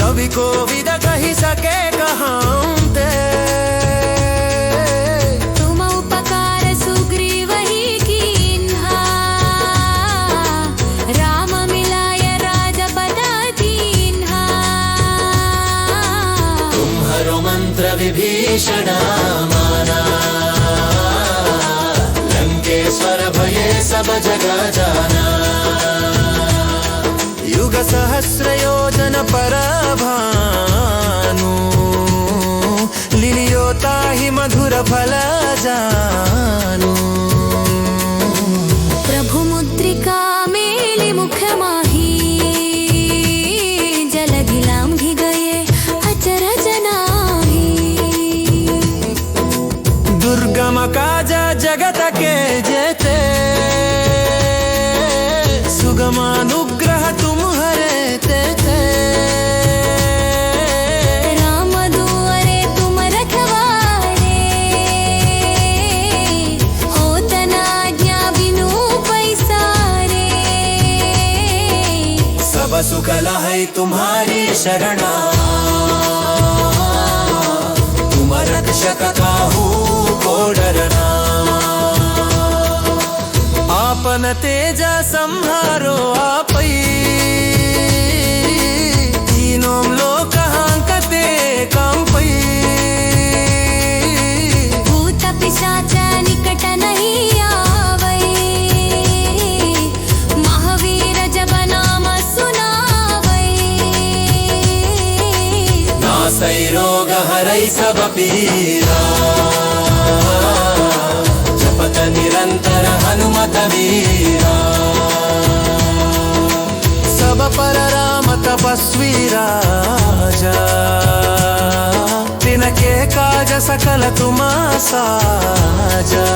B: कवि कोविद कहि सके कहांते
A: तुम उपकार सुग्रीव ही कीन्हा राम मिलाय राजपद दीन्हा
B: तुम्हरो मंत्र विभीषण माना लंकेश्वर भये सब जग जाना युग सहस्र योजन पर भानु लिलियोता ही मधुर फल जानु
A: प्रभु मुद्रिका मेली मुख माही जलधि लांघि गए अचरज नाही
B: दुर्गम काज जगत के जेते सुगमानुग्रह तुम हरे सुखल है तुम्हारी शरणा तुम रक्षक काहू को डरना आपन तेजा संहारो आपै तीनों लोक हांकते कांपै
A: भूत पिशाच निकट नहीं आवै महावीर जब नाम सुनावै
B: नासै रोग हरै सब पीरा जपत निरंतर हनुमत वीरा सब पर राम तपस्वी राजा तिनके काज सकल तुम साजा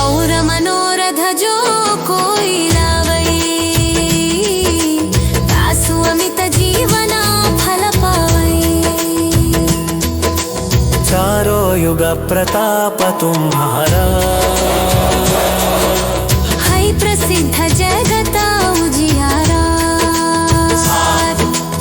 A: और मनोरथ जो कोई लावै तासु अमित जीवना फल पावै
B: चारों युग प्रताप तुम्हारा
A: है प्रसिद्ध जगता उजियारा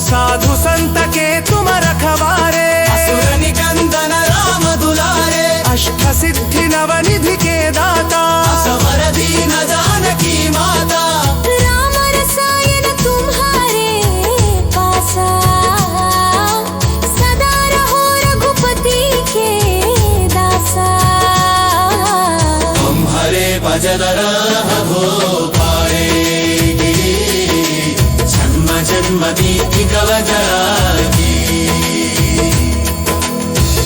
B: साधु संत के तुम रखवारे असुर निकंदन राम दुलारे अष्ट सिद्धि नवनिधि के दाता समर दीन जानकी माता
A: राम रसायन तुम्हारे पासा सदा रहो रघुपति के दासा
B: तुम्हारे भजन हो पाएगी जन्म जन्म की कव जाएगी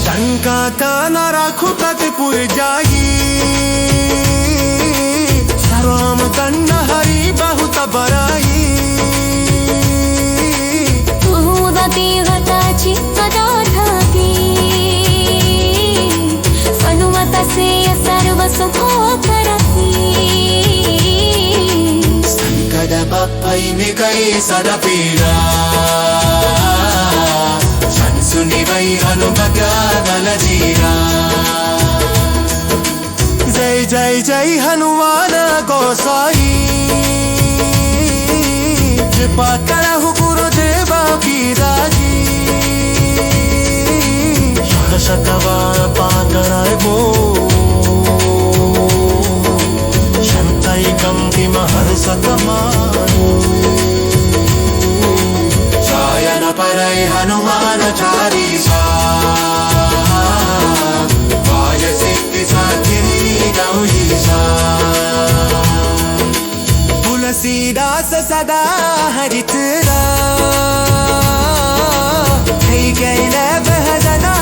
B: शंका न रघुपत पुर जागी राम दंड हरि बहुत बराई
A: उदती गता चित्तदाधाती हनुमत से सर्व सुखो करती
B: संकट बप्पै निकै सद पीड़ा सुनि वै हनुमत बल जीरा जय जय जय हनुमान गोसाई कृपा करहु गुरुदेव की राजी शतवार पातराय बो शंतैकं किम हर्षत मानो शयन परै हनुमान चालीसा वाय सिद्धि साधिनी गौरीसा तुलसीदास सदा हरिचरा हे गैल बहजना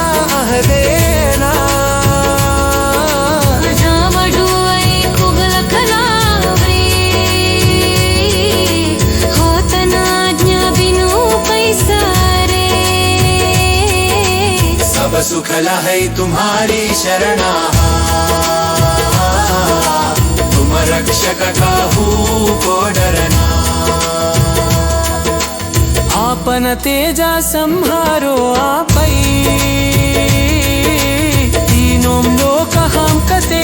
B: हरेना सब सुखल है तुम्हारी शरणा तुम रक्षक काहू को डरना आपन तेजा संहारो आपै तीनों लोक हांकते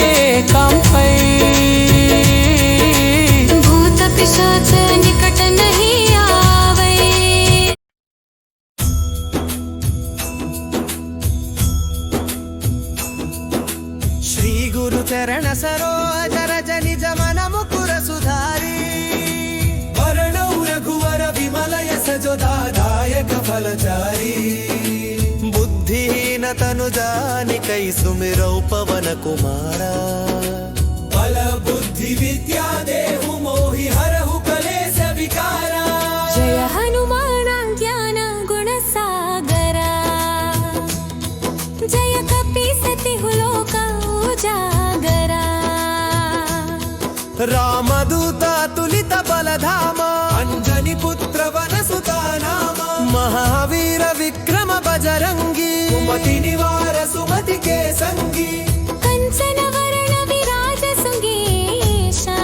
B: कांपै
A: भूत पिशाच निकट नहीं आवै
B: श्री गुरु चरण सरोज रज निज मन मुकुर सुधारी वरणौ रघुवर विमल यश जो दायक फलचारी बुद्धिहीन तनु जानिकै सुमिरौ पवन कुमारा बल बुद्धि विद्या देहु मोहि हरहु कलेश विकारा
A: जय हनुमान ज्ञान गुण सागरा जय कपीसति लोक उजागरा
B: रामदूता तुलित बलधामा अंजनी पुत्र वन सुता नामा महावीर विक्रम बजरंगी सुमति निवार सुमति के संगी
A: कंचन वरण विराज सुगेशा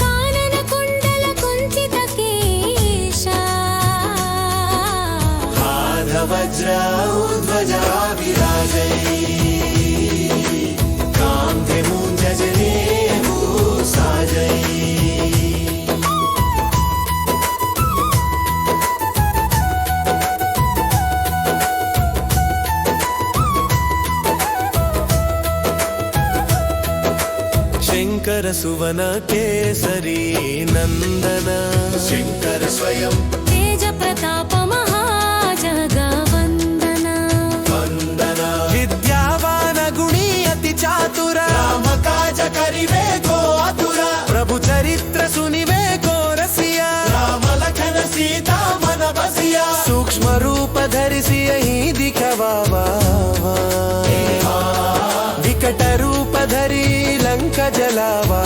A: कानन कुंडल कुंचित केशा
B: हाथ वज्र ध्वजा विराजै कांधे मूंज जनेऊ साजै शङ्कर सुवन केसरी नन्दन शङ्कर स्वयं
A: तेज प्रताप महाजगवन्दन
B: वन्दन विद्यावान गुणी अति चातुर राम काज करिवे को आतुर प्रभु चरित्र सुनिवे को रसिया राम लखन सीता मन बसिया सूक्ष्म रूप धरिसि यही दिखवावा विकट रूप धरि लंक जलावा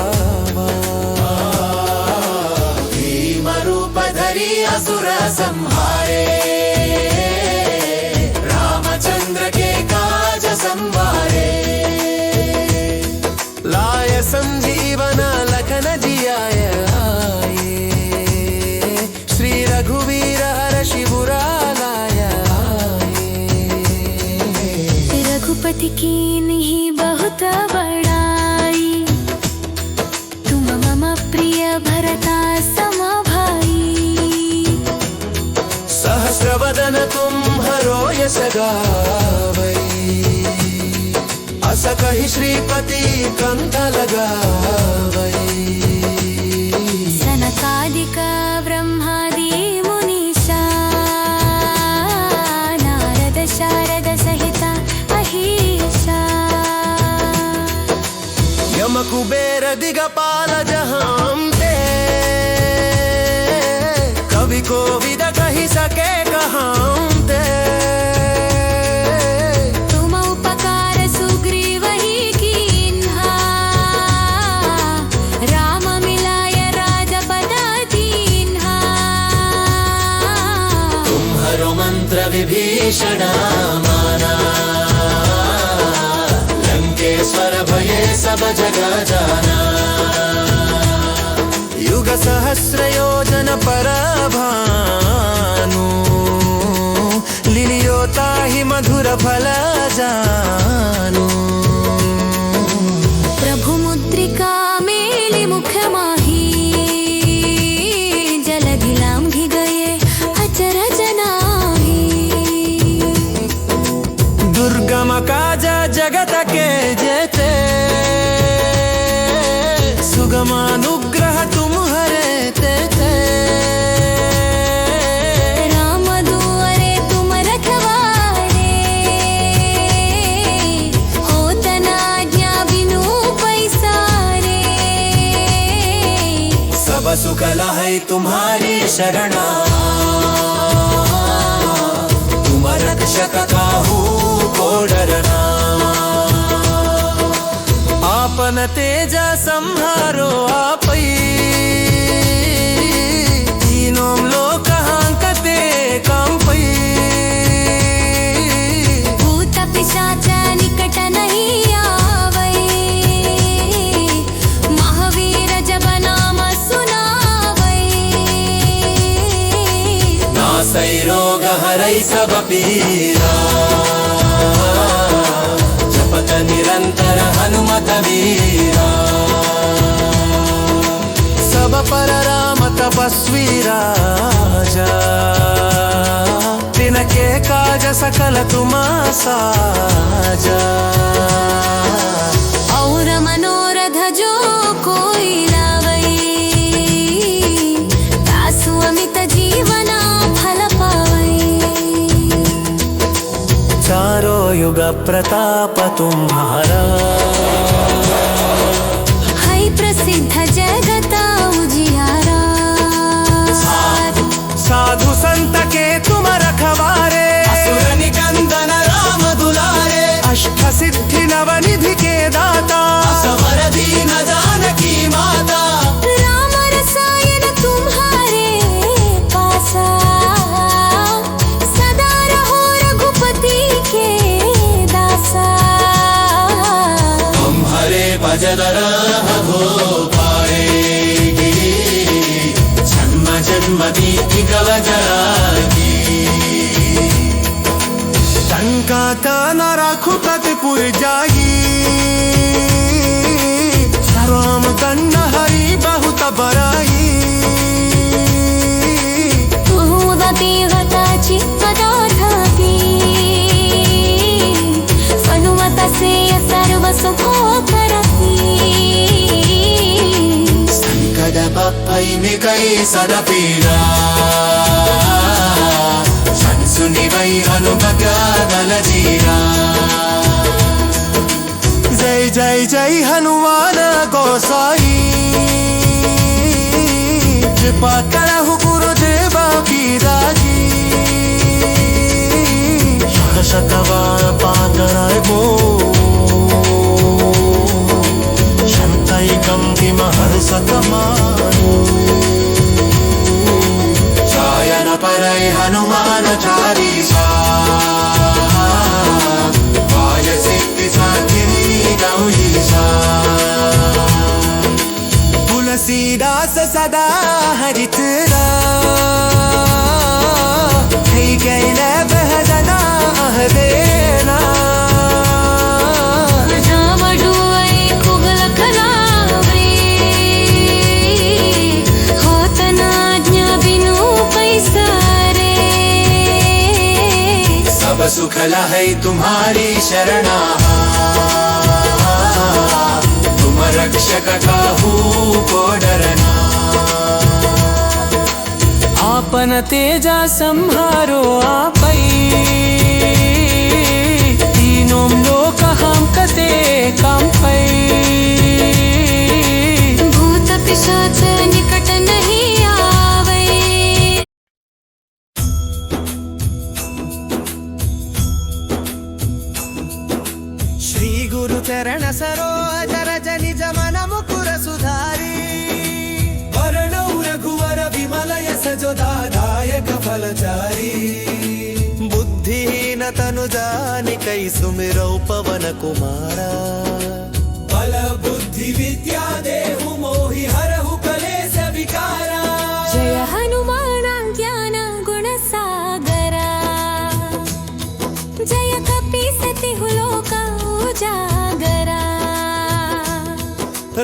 B: भीम रूप धरि असुर संहारे रामचंद्र के काज संवारे लाय संजीवन लखन जियाय आए श्री रघुवीर हर शिबुरा लाय आए
A: रघुपति की नहीं बहुत बड़ाई तुम मम प्रिय भरता सम भाई
B: सहस्रवदन तुम्हरो यश गावै अस कहि श्रीपति कंठ लगावै
A: सनकादिक ब्रह्मादि मुनीषा नारद शारद सहित अहीशा
B: यम कुबेर दिगपाल जहांते कवि कोविद कहि सके कहांते
A: तुम उपकार सुग्रीव ही कीन्हा राम मिलाय राजपद दीन्हा
B: तुम्हरो मंत्र विभीषण माना लंकेश्वर भये सब जग जाना युग सहस्र योजन पर भानु लिलियो ताहि मधुर फल जानु
A: प्रभु मुद्रिका मेलि मुख माही जलधि लांघि गए अचरज नाही
B: दुर्गम काज जगत के जेते सुगम अनुग्रह तुम्हरे तेते
A: राम दुआरे तुम रखवारे होत न आज्ञा बिनु पैसारे
B: सब सुख लहै तुम्हारी शरणा तुम रक्षक काहू को डरना आपन तेज संहारो आपै तीनों लोक हांकते कांपै
A: भूत पिशाच निकट नहीं आवै महावीर जब नाम सुनावै
B: नासै रोग हरै सब पीरा जपत निरंतर हनुमत वीरा सब पर राम तपस्वी राजा तिनके काज सकल तुम साजा
A: और मनोरथ जो कोई लावै तासु अमित जीवना फल पावै
B: चारों युग प्रताप तुम्हारा
A: है प्रसिद्ध जगत उजियारा
B: साधु संत के तुम रखवारे असुर निकंदन राम दुलारे अष्ट सिद्धि नव निधि के दाता असवर दीन जानकी माता
A: राम रसायन तुम्हारे पासा सदा रहो रघुपति के दासा
B: तुम्हारे भजन हो पाए जन्म जन्म बीति गव जरागी टंका न रघुपति पुर जागी राम दंड हरि बहुत बराई
A: तुमती गता चित्तदाधाती सर्व सुखो करती
B: वै सरपीरा शंसुनि वै हनुमग्यादल जीरा जय जय जय हनुमान गोसाई कृपा करहु गुरुदेवा की राजी शतवार पातराय गो शंतैकं किमहर्षतमानो शयन परै हनुमान चालीसा तुलसीदास सदा हरितरा कैल बहजना देना सब सुखला है तुम्हारी शरणा तुम रक्षक काहू को डरना आपन तेजा संहारो आपै तीनों लोक हम कते कांपै
A: भूत पिशाच निकट नहीं आवे
B: श्री गुरु चरण सरोज रज निज मन मुकुर सुधारी वरणौ रघुवर विमल यश जो दायक फलचारी बुद्धिहीन तनु जानिकै सुमिरौ पवन कुमारा बल बुद्धि विद्या देहु मोहि हरहु कलेश विकारा
A: जय हनुमान ज्ञान गुण सागरा जय कपीसति लोक उजागरा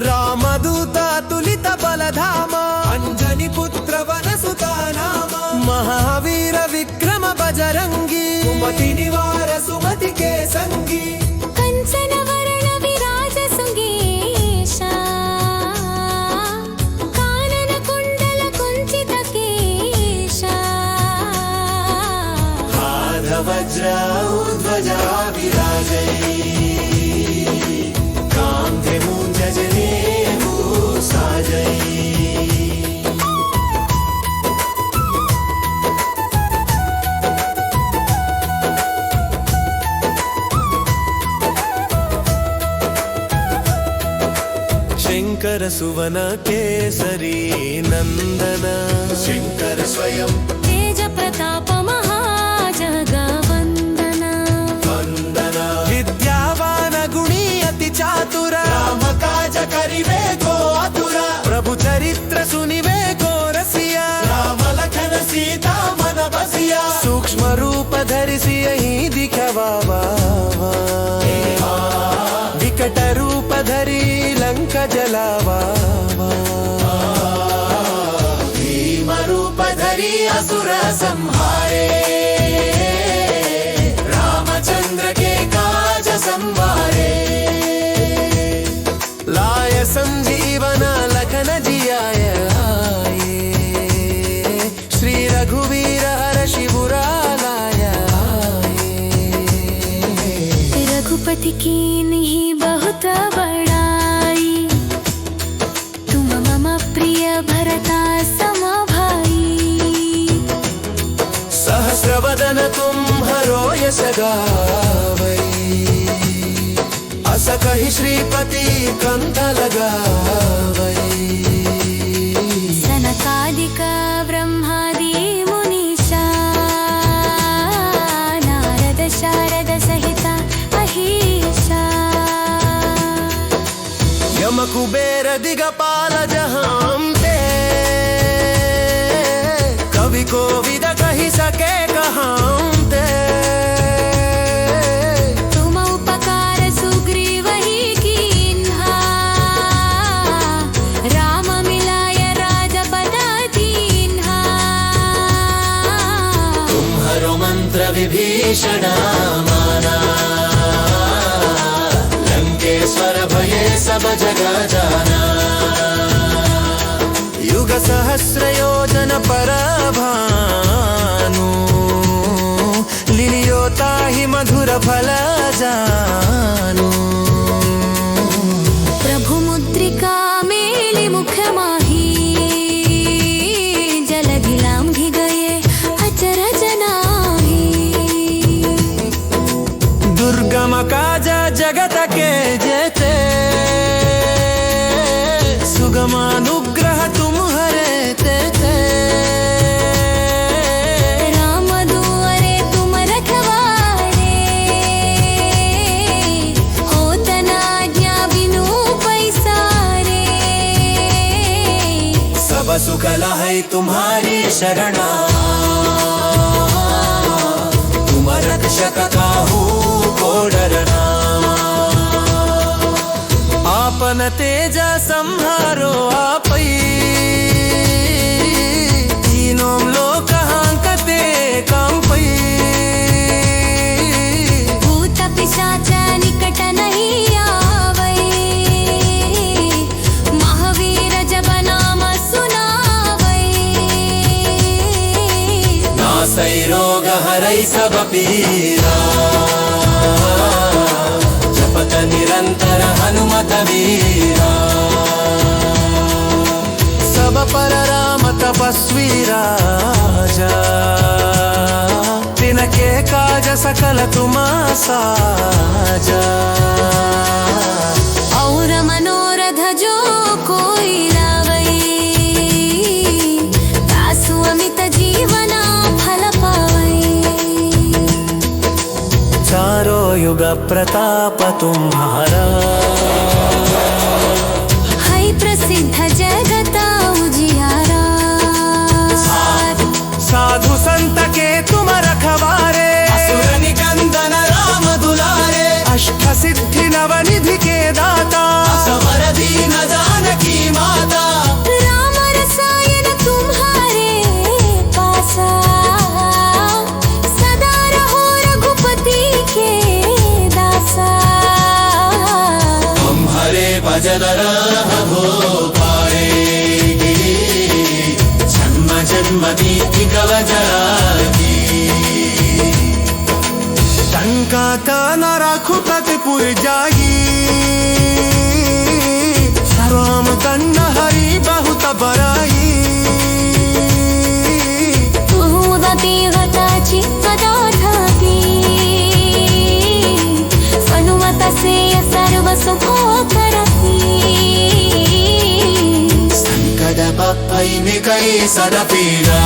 B: रामदूता तुलित बलधामा अंजनी पुत्र वन सुता नामा महावीर विक्रम बजरंगी सुमति निवार सुमति के संगी
A: कंचन वरण विराज सुगेशा कानन कुंडल कुंचित केशा
B: हाथ वज्र ध्वजा विराजै कांधे मूंज जनेऊ साजै शंकर सुवन केसरी नंदन शंकर स्वयं
A: तेज प्रताप महाजगवंदना
B: वंदना विद्यावान गुणी अति चातुर राम काज करिवे को आतुर प्रभु चरित्र सुनिवे को रसिया राम लखन सीता मन बसिया सूक्ष्म रूप धरिसि यही दिखवावा विकट रूप धरि लंका जलावा भीम रूप धरि असुर संहारे रामचंद्र के काज संवारे लाय संजीवन लखन जियाय आए श्री रघुवीर हर्षि बुरा लाय आए
A: रघुपति की नहीं बहुत बड़ाई तुम मम प्रिय भरता सम भाई
B: सहस्रवदन तुम्हरो यश गावै अस कहि श्रीपति कंठ लगावै
A: सनकादिक ब्रह्मादि मुनीषा नारद शारद सहित अहिषा
B: यम कुबेर दिगपाल जहांते कवि कोविद कहि सके कहांते
A: तुम उपकार सुग्रीव ही कीन्हा राम मिलाय राजपद दीन्हा
B: तुम्हरो मंत्र विभीषण माना लंकेश्वर भये सब जग जाना युग सहस्रयोजन परभानु लिलियोता हि मधुर फल जानु
A: प्रभु मुद्रिका मेली मुख माही जलधि लांघि गए अचरज नाही
B: दुर्गम काज जगत के जेते सुगमानुग्रह तुम्हारे तेते
A: राम दुआरे तुम रखवारे होत न आज्ञा बिनु पैसारे
B: सब सुख लहै तुम्हारी शरणा तुम रक्षक काहू को डरना आपन तेज संहारो आपै तीनों लोक हांकते कांपै
A: भूत पिशाच निकट नहीं आवै महावीर जब नाम सुनावै
B: नासै रोग हरै सब पीरा जपत निरंतर हनुमत वीरा सब पर राम तपस्वी राजा तिनके काज सकल तुम साजा
A: और मनोरथ जो कोई लावै तासु अमित जीवना फल पावै
B: चारों युग प्रताप तुम्हारा
A: है प्रसिद्ध जगता उजियारा
B: साधु संत के तुम रखवारे असुर निकंदन राम दुलारे अष्ट सिद्धि नवनिधि के दाता असवर दीन जानकी माता
A: राम रसायन तुम्हारे पासा सदा रहो रघुपति के दासा
B: तुम्हारे भजन हो पाए जन्म जन्म बीति कवचारी टंका कान रघुपति पुर जाई राम कन्न हरि बहुत बराई
A: उदती गता चित्तदाधाती सनुमत से सर्व सुखो करती
B: संकट पप्पई में कई सदा पीड़ा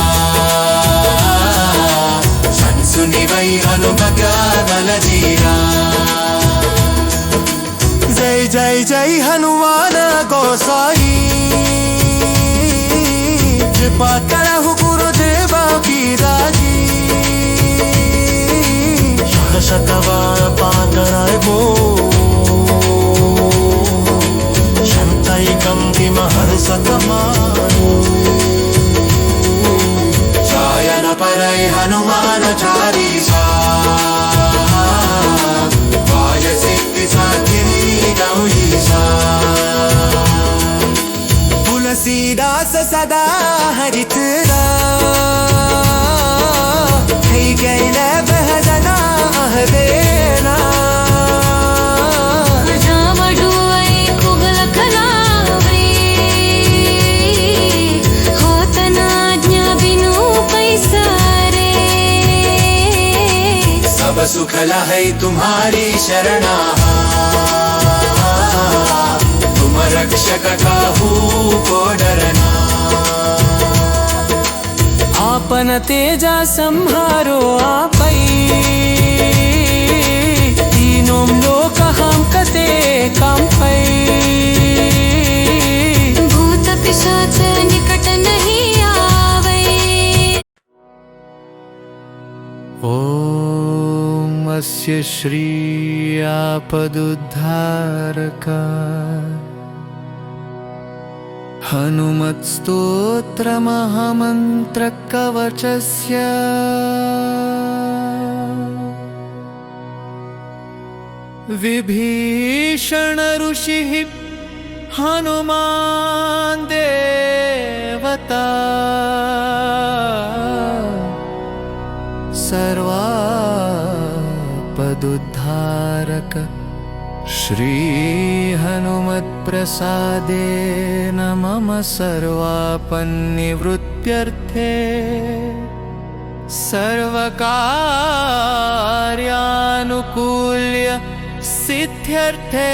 B: सुनि वै हनुमत बल जीरा जय जय जय हनुमान गोसाई कृपा करहु गुरुदेवा की राजी शतवार पातराय बो शंतई कंति महर सतमानो चायन परय हनुमान चालीसा वाय सिद्धि साधिनी गौरीसा तुलसीदास सदा हरित है गैल बहजना देना सुख लहै तुम्हारी शरणा तुम रक्षक काहू को डरना आपन तेजा संहारो आपै तीनों लोक हांकते कांपै
A: भूत पिशाच निकट नहीं आवै
B: ओम अस्य श्री आपदुद्धारक हनुमत्स्तोत्र महामंत्र कवचस्य विभीषण ऋषिः हनुमान् देव देवता सर्वापदुद्धारक श्री हनुमत्प्रसादेन मम सर्वापन्निवृत्त्यर्थे सर्वकार्यानुकूल्य सिद्ध्यर्थे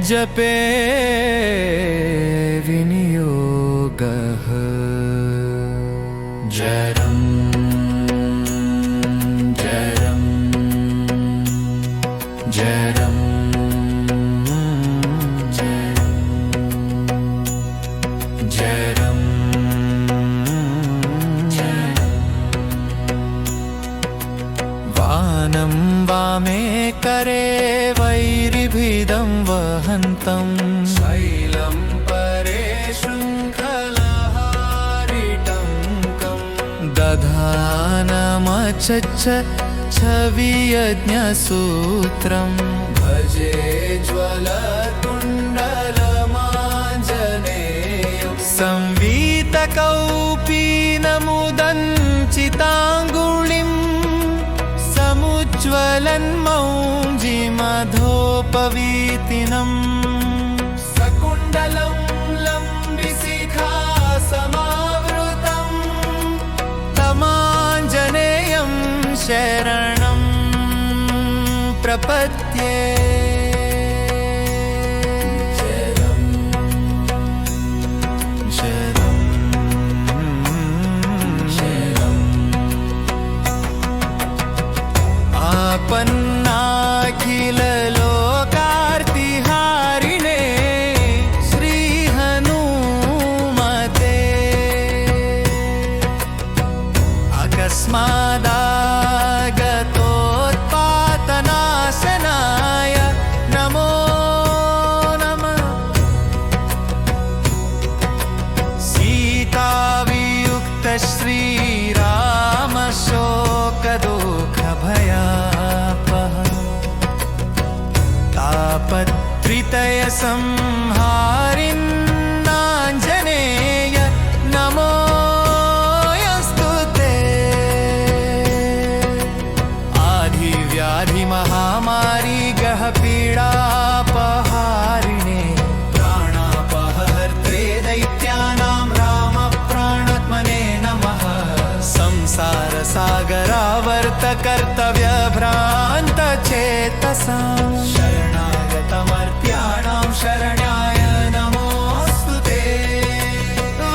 B: जपे विनियोगः जरं जरं जरं जरं वानं वामे करे वैरिभिदं वहन्तं शैलं परे शृङ्खलहारिटङ्कं दधानमचच्च छवियज्ञसूत्रं भजे ज्वलकुण्डलमाञ्जनेयं संवीतकौपीनमुदञ्चिताङ्गुलिं समुज्ज्वलन्मौञ्जिमधोपवीतिनं सकुण्डलं लम्बिशिखासमावृतं तमाञ्जनेयं शरणं प्रपद्ये आपन्नाखिललोकार्तिहारिणे श्री हनुमते अकस्मादागतोत्पातनाशनाय नमो नमः सीतावियुक्त श्रीराम शोकदुःखभयापः तापत्रितय संहारिन्नाञ्जनेय नमोऽस्तु ते आधिव्याधिमहामारी गहपीडापहारिणे प्राणापहर्त्रे दैत्यानां रामप्राणात्मने नमः संसारसागरावर्तकर्तव्यभ्रान्तचेतसां शरणागतमर्त्याणां शरण्याय नमोऽस्तु ते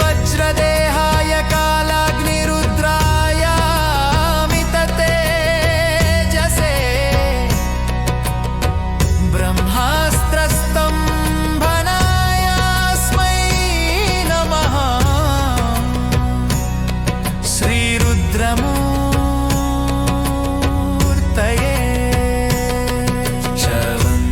B: वज्रदेहाय कालाग्निरुद्राय मिततेजसे ब्रह्मास्त्रस्तम्भनायास्मै नमः श्रीरुद्रमूर्तये शवं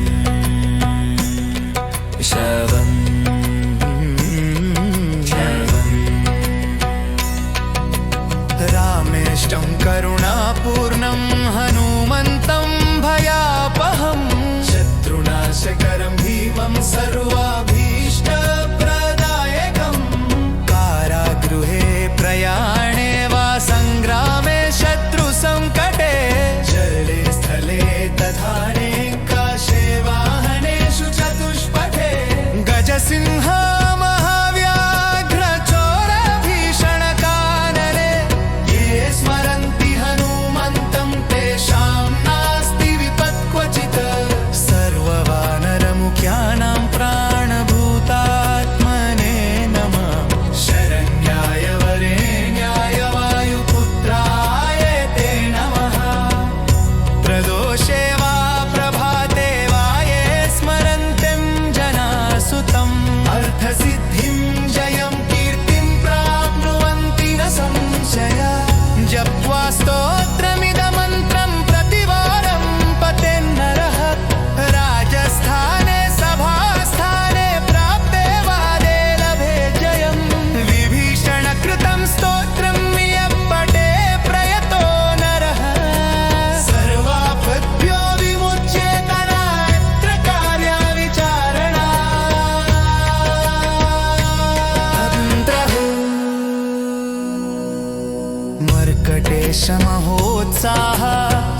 B: महोत्साह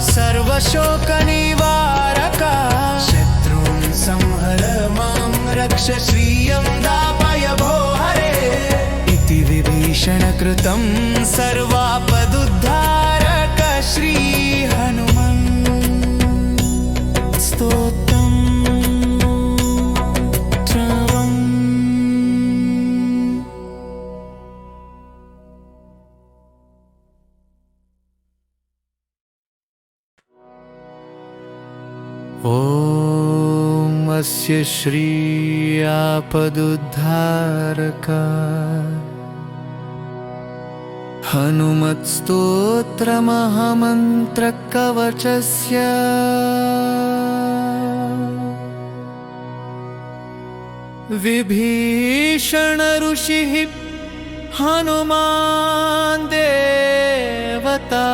B: सर्वशोकनिवारक शत्रून् संहर मां रक्ष श्रियं दापय भो हरे इति विभीषणकृतं सर्वापदुद्धारक श्री हनुमन् स्तोत्रम् ॐ अस्य श्री आपदुद्धारक हनुमत्स्तोत्रमहामन्त्रकवचस्य विभीषण ऋषिः हनुमान् देवता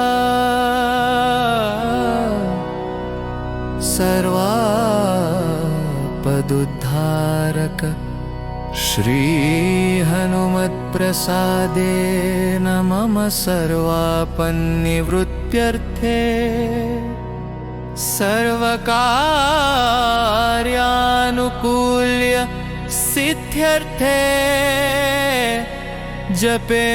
B: सर्वापदुद्धारक श्री हनुमत्प्रसादेन मम सर्वापन्निवृत्त्यर्थे सर्वकार्यानुकूल्य सिद्ध्यर्थे जपे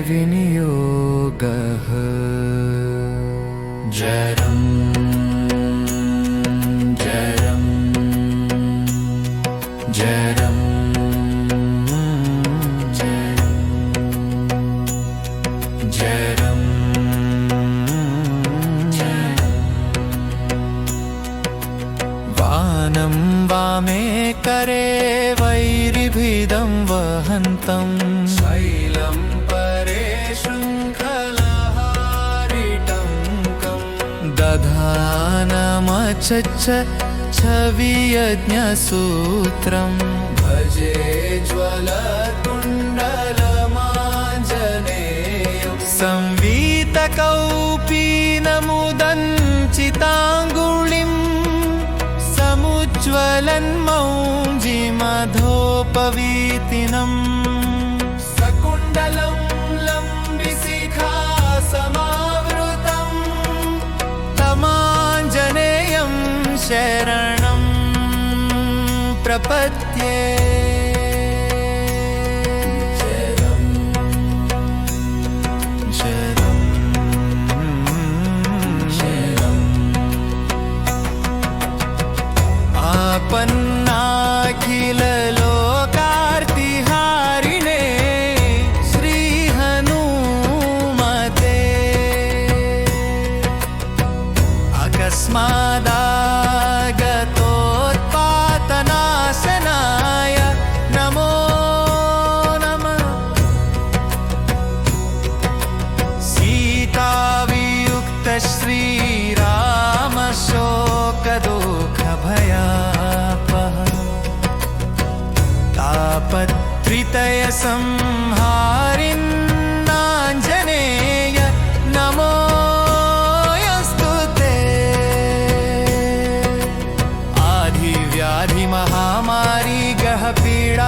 B: विनियोगः जरम् वानं वामे करे वैरिभिदं वहन्तं शैलं परे शृङ्खलहारिटङ्कं दधानमचच्च छवियज्ञसूत्रं भजे ज्वलकुण्डलमाञ्जनेयं संवीतकौपीनमुदञ्चिताङ्गुलिं समुज्ज्वलन्मौञ्जिमधोपवीतिनम् सकुण्डलं लम्बिशिखासमावृतं तमाञ्जनेयं शरणं प्रपद्ये आपन्नाखिललोकार्तिहारिणे श्री हनुमते अकस्मादागतोत्पातनाशनाय नमो नमः सीतावियुक्त श्रीराम शोकदुःखभया तापत्रितय संहारिन्नाञ्जनेय नमोऽस्तु ते आधिव्याधिमहामारी गहपीडापहारिणे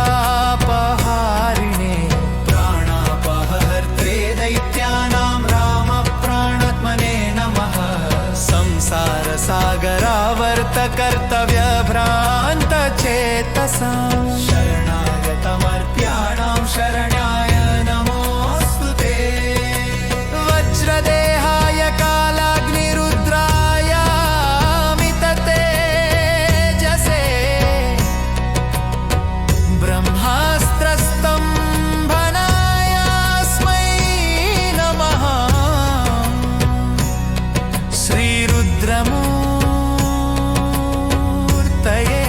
B: प्राणापहर्त्रे दैत्यानां रामप्राणात्मने नमः संसारसागरावर्तकर्तव्यभ्रान्तचेतसां शरणागतमर्त्याणां शरण्याय नमोऽस्तु ते वज्रदेहाय कालाग्निरुद्राय मिततेजसे ब्रह्मास्त्रस्तम्भनायास्मै नमः श्रीरुद्रमूर्तये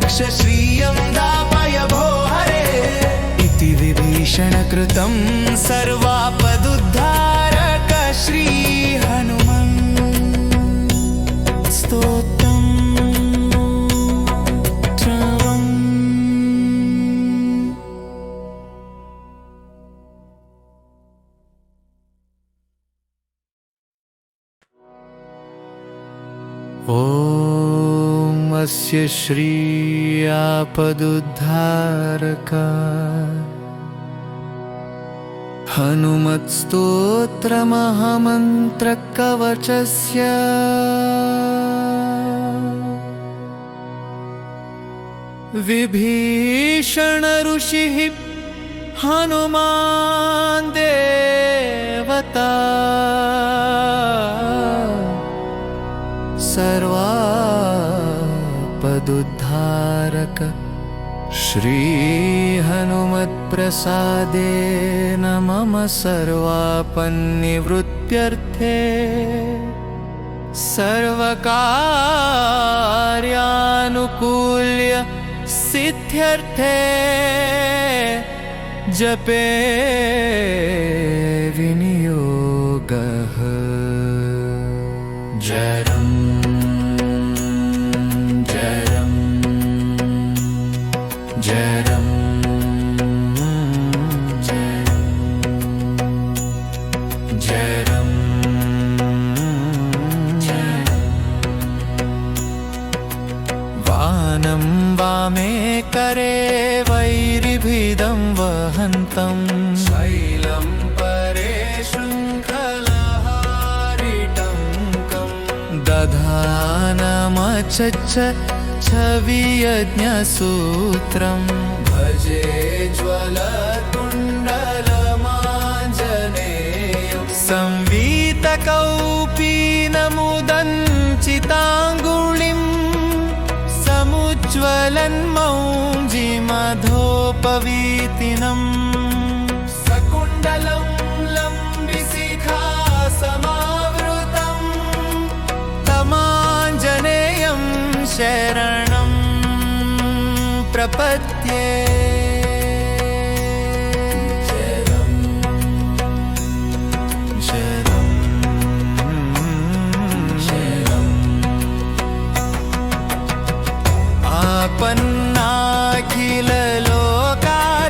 B: रक्ष श्रियं दापय भो हरे इति विभीषणकृतं सर्वापदुद्धारक श्री हनुमन् स्तोत्रम् ॐ अस्य श्री आपदुद्धारक हनुमत्स्तोत्रमहामन्त्रकवचस्य विभीषण ऋषिः हनुमान् देवता सर्वापदुद्धारक श्री हनुमत्प्रसादेन मम सर्वापन्निवृत्त्यर्थे सर्वकार्यानुकूल्य सिद्ध्यर्थे जपे विनियोगः जरम् वानं वामे करे वैरिभिदं वहन्तं शैलं परे शृङ्खलहारिटङ्कं दधानमचच्च छवियज्ञसूत्रं भजे ज्वलकुण्डलमाञ्जनेयं संवीतकौपीनमुदञ्चिताङ्गुलिं समुज्ज्वलन्मौञ्जिमधोपवीतिनम् सकुण्डलं लम्बिशिखा समावृतं तमाञ्जनेयं शरणं प्रपद्ये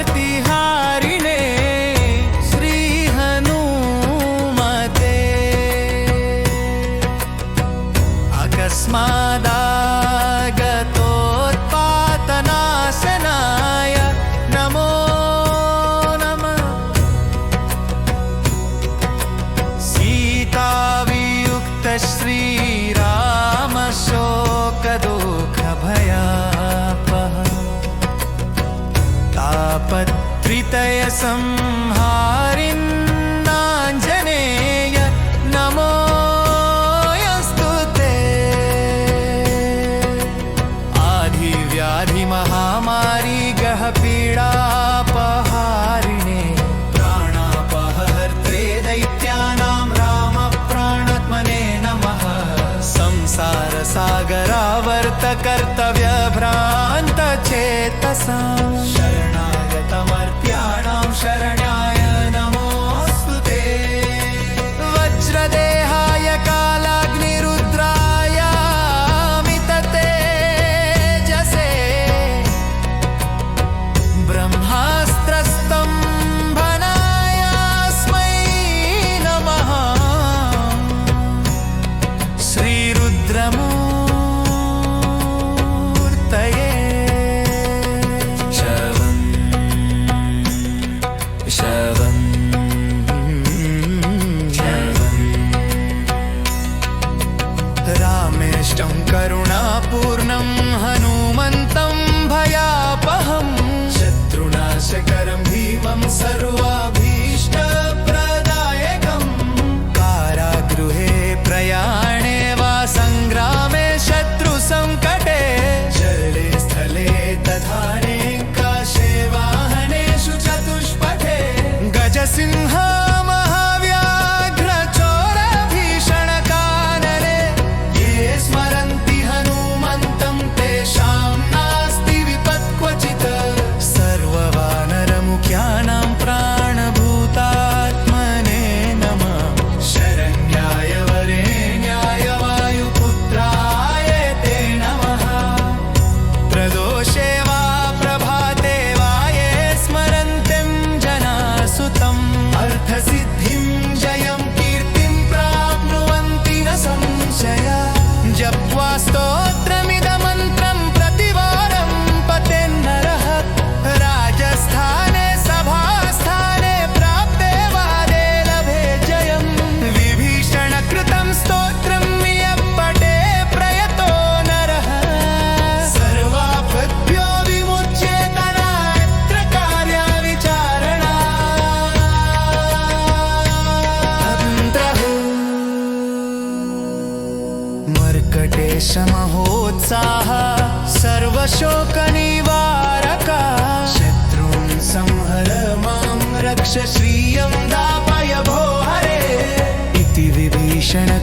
B: आपन्नाखिललोकार्तिहारिणे श्री हनुमते अकस्मादागतोत्पातनाशनाय नमो नमः सीतावियुक्त श्रीराम शोकदुःखभया तापत्रितय संहारिन्नाञ्जनेय नमोऽस्तु ते आधिव्याधिमहामारी गहपीडापहारिणे प्राणापहर्त्रे दैत्यानां रामप्राणात्मने नमः संसारसागरावर्तकर्तव्यभ्रान्तचेतसां शरणागतमर्त्याणां शरण्याय नमोऽस्तु ते वज्रदेहाय कालाग्निरुद्राय मिततेजसे ब्रह्मास्त्रस्तम्भनायास्मै नमः श्रीरुद्रमूर्तये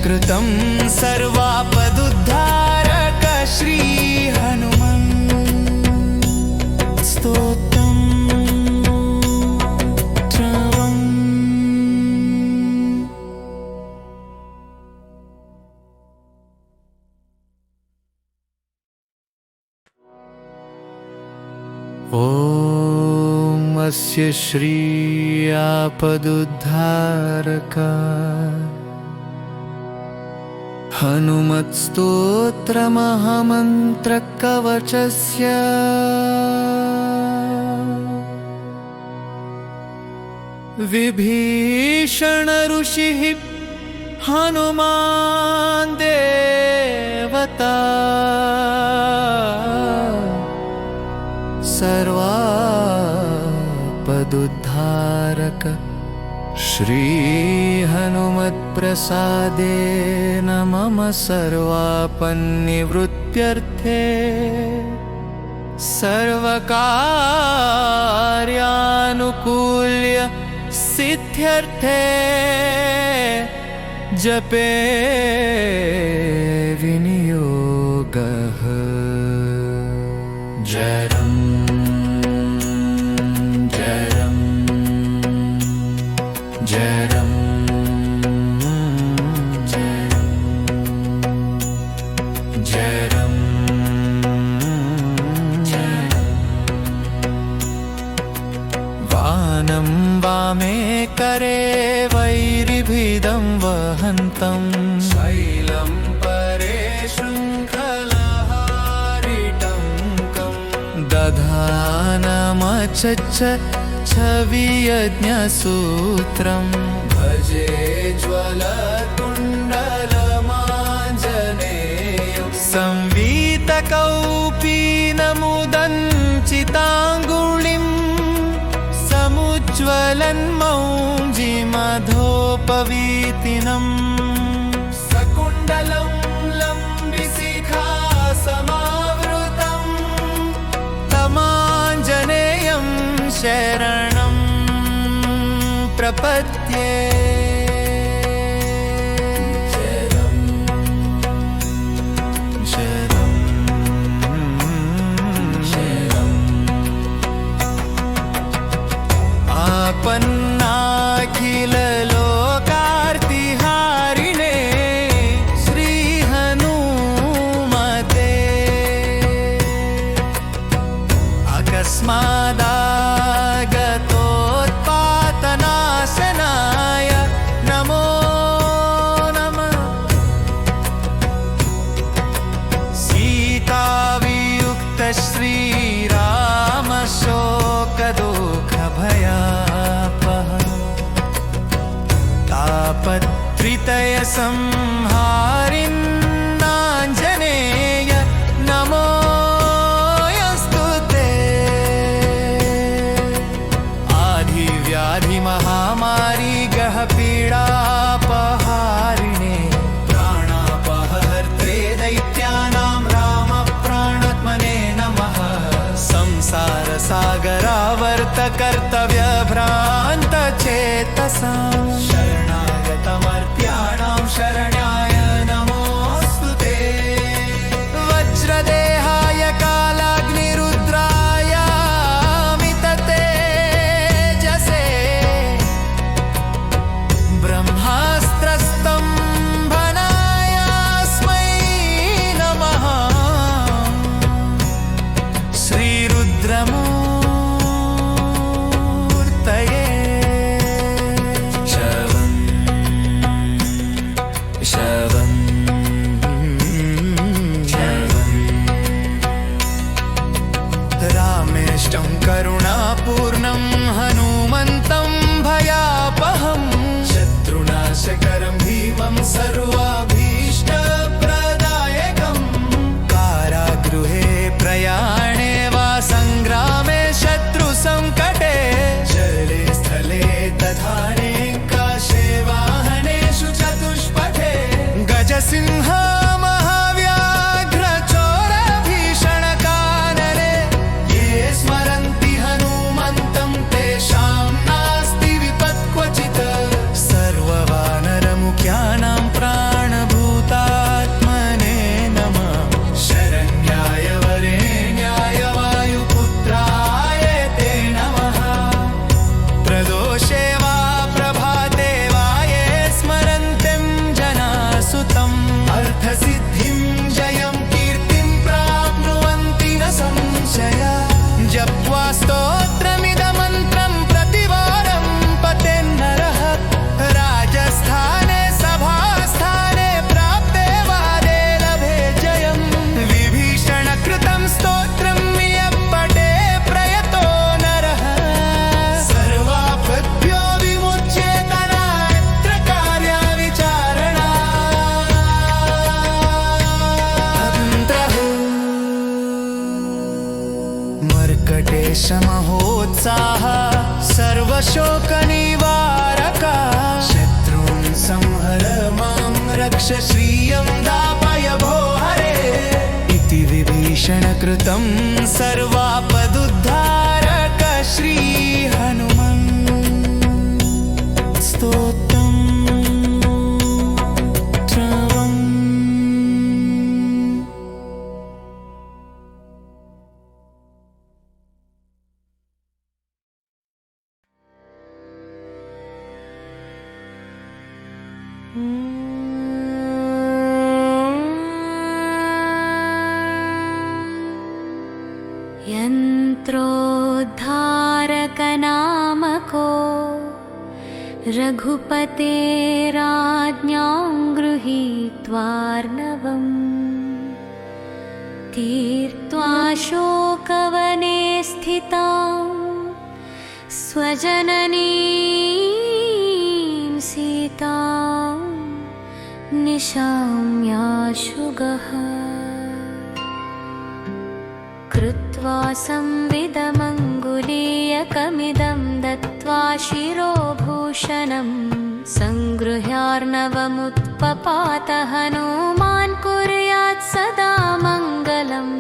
B: कृतं सर्वापदुद्धारक श्री हनुमन् स्तोत्रम् ॐ अस्य श्री आपदुद्धारक हनुमत्स्तोत्रमहामन्त्रकवचस्य विभीषण ऋषिः हनुमान् देवता सर्वापदुद्धारक श्री हनुमत्प्रसादेन मम सर्वापन्निवृत्त्यर्थे सर्वकार्यानुकूल्य सिद्ध्यर्थे जपे विनियोगः जरम् वानं वामे करे वैरिभिदं वहन्तं शैलं परे शृङ्खलहारिटङ्कं दधानमचच्च छवियज्ञसूत्रं भजे ज्वलकुण्डलमाञ्जनेयं संवीतकौपीनमुदञ्चिताङ्गुलिं समुज्ज्वलन्मौञ्जिमधोपवीतिनं सकुण्डलं लम्बिशिखा समावृतं तमाञ्जनेयं शरणं प्रपद्ये आपन्नाखिललोकार्तिहारिणे श्री हनुमते अकस्मादागतोत्पातनाशनाय नमो नमः सीतावियुक्त श्रीरामशोकदुःखभयापः तापत्रितयसंहारिन्नाञ्जनेय नमोऽस्तु ते आधिव्याधिमहामारी गहपीडापहारिणे प्राणापहर्त्रे दैत्यानां रामप्राणात्मने नमः संसारसागरावर्तकर्तव्यभ्रान्तचेतसां शरणागतमर्त्याणां शरण्याय नमोऽस्तु ते वज्रदेहाय कालाग्निरुद्राय मिततेजसे ब्रह्मास्त्रस्तम्भनायास्मै नमः श्रीरुद्रमूर्तये रामेष्टं करुणापूर्णं हनुमन्तं भयापहं शत्रुनाशकरं भीमं सर्वाभीष्टप्रदायकं कारागृहे प्रयाणे वा संग्रामे शत्रुसङ्कटे जले स्थले तथाने काशे वाहनेषु चतुष्पथे गजसिंह महाव्याघ्रचोरभीषणकानने ये स्मरन्ति हनुमन्तं तेषां मर्कटेश महोत्साह सर्वशोकनिवारक शत्रून् संहर मां रक्ष श्रियं दापय भो हरे इति विभीषणकृतं सर्वापदुद्धारक श्री हनुमन् स्तोत्रम्
A: यन्त्रोद्धारकनामको रघुपतेराज्ञां गृहीत्वार्णवम् तीर्त्वा शोकवने स्थितां स्वजननीं सीतां निशाम्याशुगः कृत्वा संविदमङ्गुलीयकमिदं दत्त्वा शिरोभूषणं सङ्गृह्यार्णवमुत्पपात हनुमान् कुर्यात् सदा मङ्गलम्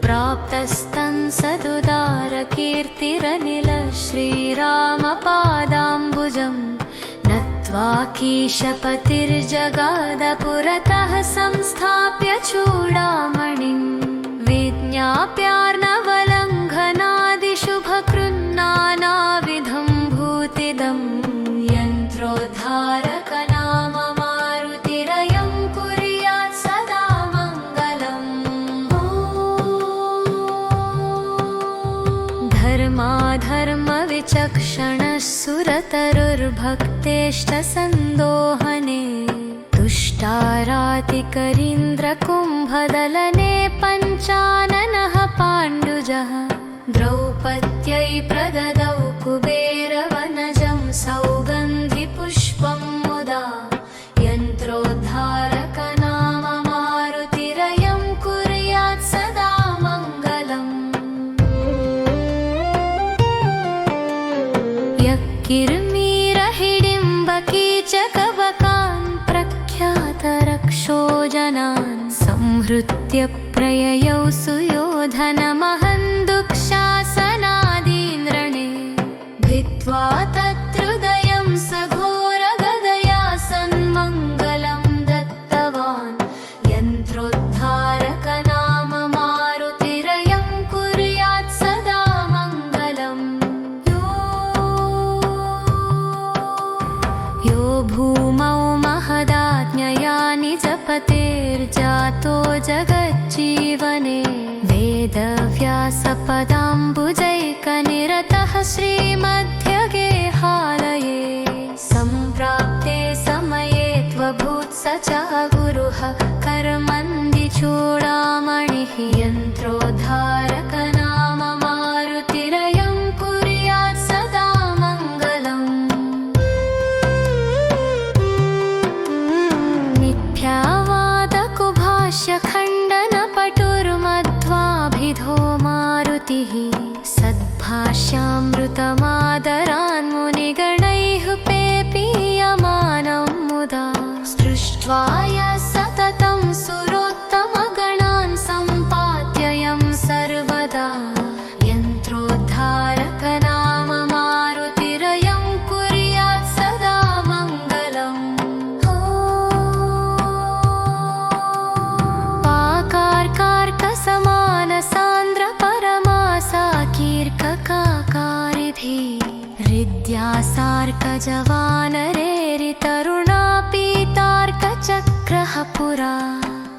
A: प्राप्तस्तं सदुदारकीर्तिरनिल श्रीरामपादाम्बुजं नत्वा कीशपतिर्जगादपुरतः संस्थाप्य चूडामणिम् विज्ञाप्यार्णवलङ्घनादिशुभकृन्नानाविधं भूतिदं यन्त्रोद्धारक नाम मारुतिरयं कुर्यात् सदा मङ्गलम् धर्माधर्मविचक्षणः सुरतरुर्भक्तेष्टसन्दोहने तुष्टारातिकरीन्द्रकुम्भदलने पञ्चाननः पाण्डुजः द्रौपद्यै प्रददौ कुबेरवनजं सौगन्धिपुष्पं मुदा यन्त्रोद्धारक नाम मारुतिरयं कुर्यात् सदा मङ्गलम् यः किर्मीरहिडिम्बकीचकबकान् प्रख्यातरक्षो जनान् संहृत्य प्रययौ सुयोधनमहं दुःशासनादीन्द्रणे भित्त्वा तत्हृदयं सघोरगदया सन्मङ्गलं दत्तवान् यन्त्रोद्धारक नाम मारुतिरयं कुर्यात् सदा मङ्गलम् यो भूमौ महदाज्ञया निजपतेर्जातो जगज्जीवने वेदव्यासपदाम्बुजैकनिरतः श्रीमध्यगेहालये सम्प्राप्ते समये त्वभूत्स च गुरुः करमन्दिचूडामणिः यन्त्रोद्धारक नाम मारुतिरयं कुर्यात् सदा मङ्गलम् मिथ्यावादकुभाष्यखण्डनपटुर्मध्वाभिधो मारुतिः सद्भाष्यामृतमादरान्मुनिगणैः पेपीयमानं मुदा सृष्ट्वा यः सततं सुरोत्तमगणान् सम्पाद्ययं सर्वदा यन्त्रोद्धारक नाम मारुतिरयं कुर्यात् सदा मङ्गलम् हृद्यासार्कजवानरेरितरुणापीतार्कचक्रः पुरा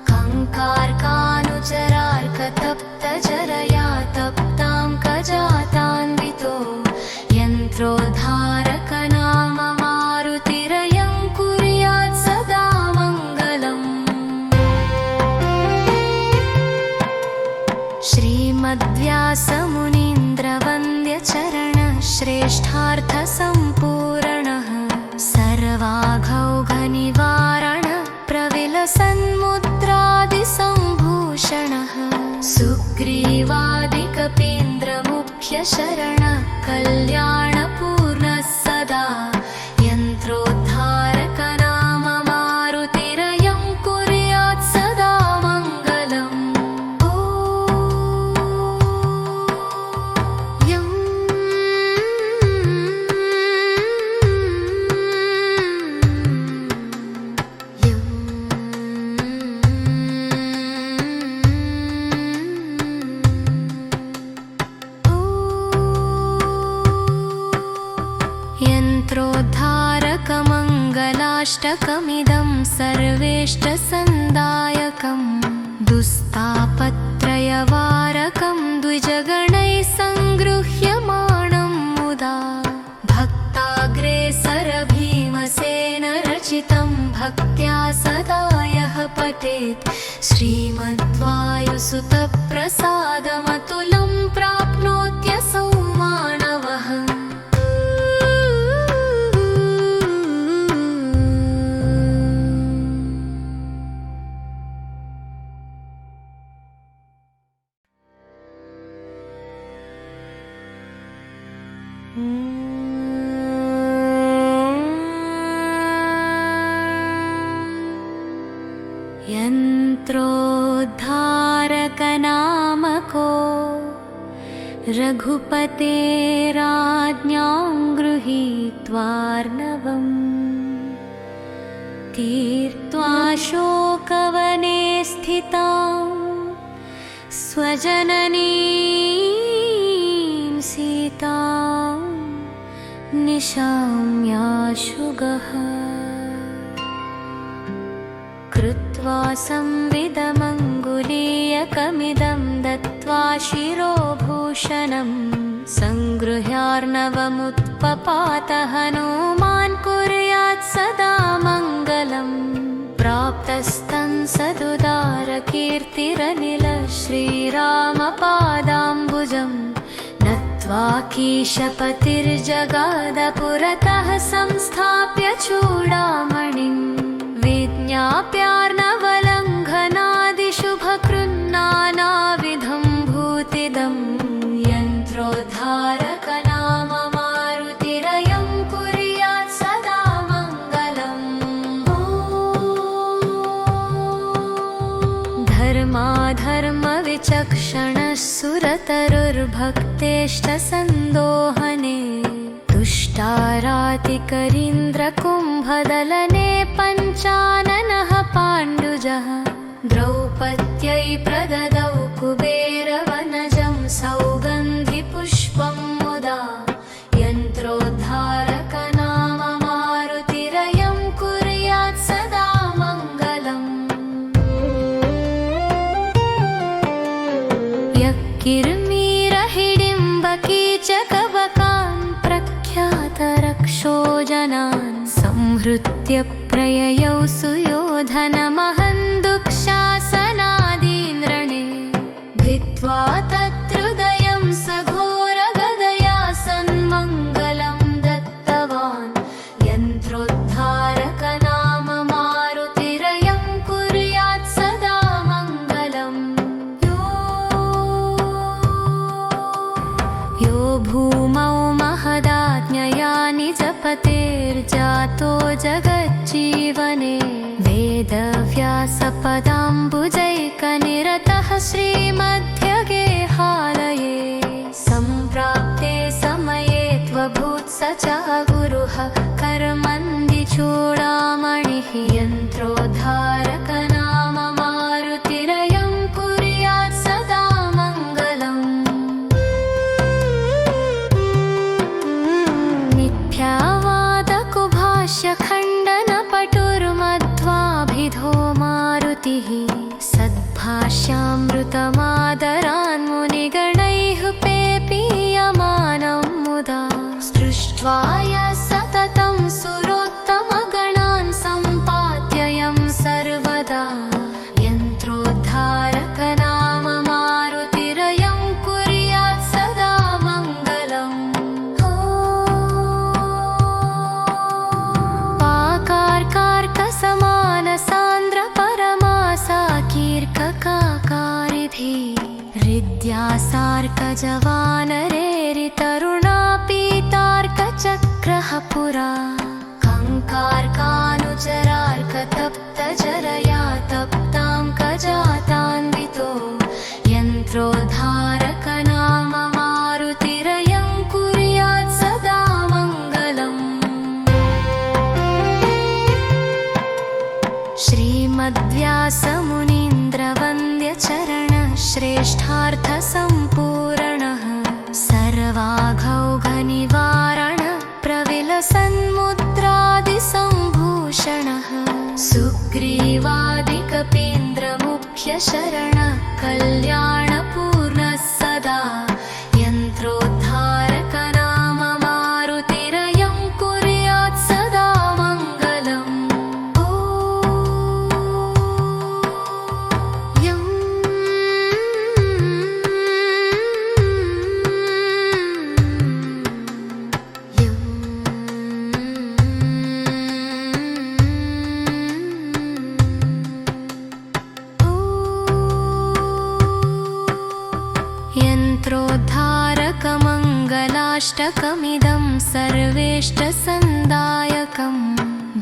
A: कङ्कार्कानुचरार्कतप्तजरया तप्तां कजातान्वितो यन्त्रोद्धारक नाम मारुतिरयं कुर्यात् सदा मङ्गलम् श्रीमद्व्यासमुनीन्द्रवन्द्यचरण श्रेष्ठार्थसम्पूर्णः सर्वाघौघनिवारण प्रविलसन्मुद्रादिसम्भूषणः सुग्रीवादिकपीन्द्र नित्यशरणः कल्याणपूर्णः सदा यन्त्रोद्धारक नाम मारुतिरयं कुर्यात् सदा मङ्गलम् यन्त्रोद्धारकमङ्गलाष्टकमिदं सर्वेष्टसन्दायकं दुस्तापत्रयवारकं द्विजगणैः सङ्गृह्यमाणं मुदा भक्ताग्रेसर भीमसेन रचितं भक्त्या सदा यः पठेत् श्रीमद्वायुसुतप्रसादमतुलं प्राप्नोत्यसौ मानवः यन्त्रोद्धारक नामको रघुपतेराज्ञां गृहीत्वार्णवम् तीर्त्वा शोकवने स्थितां स्वजननीं सीतां निशाम्याशुगः कृत्वा संविदमङ्गुलीयकमिदं दत्त्वा शिरोभूषणं सङ्गृह्यार्णवमुत्पपात हनूमान् कुर्यात् सदा मङ्गलम् प्राप्तस्तं सदुदारकीर्तिरनिल श्रीरामपादाम्बुजम् नत्वा कीशपतिर्जगाद पुरतः संस्थाप्य चूडामणिम् विज्ञाप्यार्णवलङ्घनादिशुभकृन्नानाविधं भूतिदं यन्त्रोद्धारक नाम मारुतिरयं कुर्यात् सदा मङ्गलम् धर्माधर्मविचक्षणः सुरतरुर्भक्तेष्टसन्दोहने तुष्टारातिकरीन्द्रकुम्भदलने पञ्चाननः पाण्डुजः द्रौपद्यै प्रददौ कुबेरवनजं सौगन्धिपुष्पं मुदा यन्त्रोद्धारक नाम मारुतिरयं कुर्यात् सदा मङ्गलम् यः किर्मीरहिडिम्बकीचकबकान् प्रख्यातरक्षो जनान् संहृत्य प्रययौ सुयोधनमहं दुःशासनादीन्द्रणे भित्त्वा तत्हृदयं सघोरगदया सन्मङ्गलं दत्तवान् यन्त्रोद्धारक नाम मारुतिरयं कुर्यात् सदा मङ्गलम् यो भूमौ महदाज्ञया निजपतेर्जातो जगज्जीवने वेदव्यासपदाम्बुजैकनिरतः श्रीमध्यगेहालये सम्प्राप्ते समये त्वभूत्स च गुरुः कर्मन्दिचूडामणिः यन्त्रोद्धारक नाम मारुतिरयं कुर्यात् सदा मङ्गलम् मिथ्यावादकुभाष्यखण्डनपटुर्मध्वाभिधो मारुतिः सद्भाष्यामृतमादरान्मुनिगणैः पेपीयमानं मुदा सृष्ट्वा यः सततं सुरोत्तमगणान् सम्पाद्ययं सर्वदा यन्त्रोद्धारक नाम मारुतिरयं कुर्यात् सदा मङ्गलम् पाकार्कार्कसमानसान्द्रपरमासाकीर्ककाकारिधि हृद्यासार्कजवानरे तरुणापीतार्कचक्रः पुरा कङ्कार्कानुचरार्कतप्तजरया तप्तां कजातान्वितो यन्त्रोद्धारकनाम मारुतिरयं कुर्यात् सदा मङ्गलम्। श्रीमद्व्यासमुनीन्द्रवन्द्यचरणः श्रेष्ठार्थसम्पूर्णः सर्वाघौघनिवारण प्रविलसन्मुद्रादिसम्भूषणः सुग्रीवादिकपीन्द्रमुख्यशरणः कल्याणपूर्णः सदा यन्त्रोद्धारकनाम मारुतिरयं कुर्यात् सदा मङ्गलम्। यन्त्रोद्धारकमङ्गलाष्टकमिदं सर्वेष्टसन्दायकं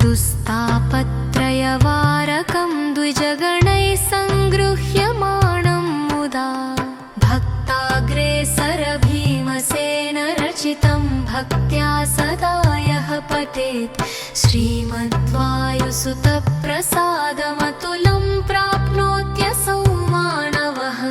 A: दुस्तापत्रयवारकं द्विजगणैः सङ्गृह्यमाणं मुदा भक्ताग्रेसर भीमसेन रचितं भक्त्या सदा यः पठेत् श्रीमद्वायुसुतप्रसादमतुलं प्राप्नोत्यसौ मानवः।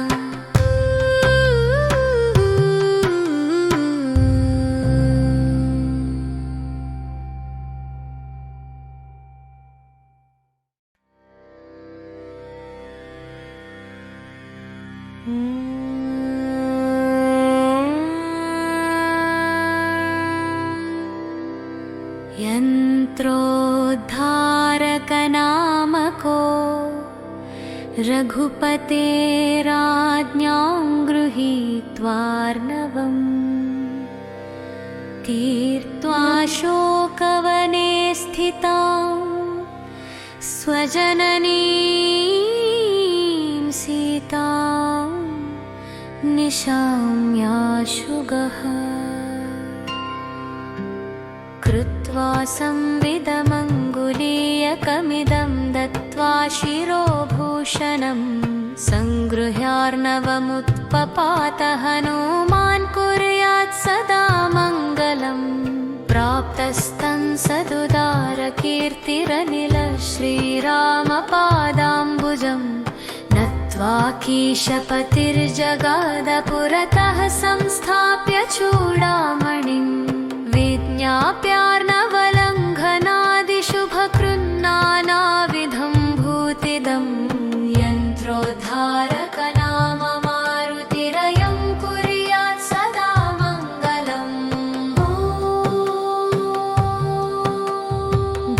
A: यन्त्रोद्धारकनामको रघुपतेराज्ञां गृहीत्वार्णवम् तीर्त्वा शोकवने स्थितां स्वजननीं सीतां निशाम्याशुगः कृत्वा संविदमङ्गुलीयकमिदं दत्त्वा शिरोभूषणं सङ्गृह्यार्णवमुत्पपात हनूमान् कुर्यात् सदा मङ्गलम्। प्राप्तस्तं सदुदारकीर्तिरनिल श्रीरामपादाम्बुजं नत्वा कीशपतिर्जगाद पुरतः संस्थाप्य चूडामणिम् विज्ञाप्यार्णवलङ्घनादिशुभकृन्नानाविधं भूतिदं यन्त्रोद्धारकनाम मारुतिरयं कुर्यात् सदा मङ्गलम्।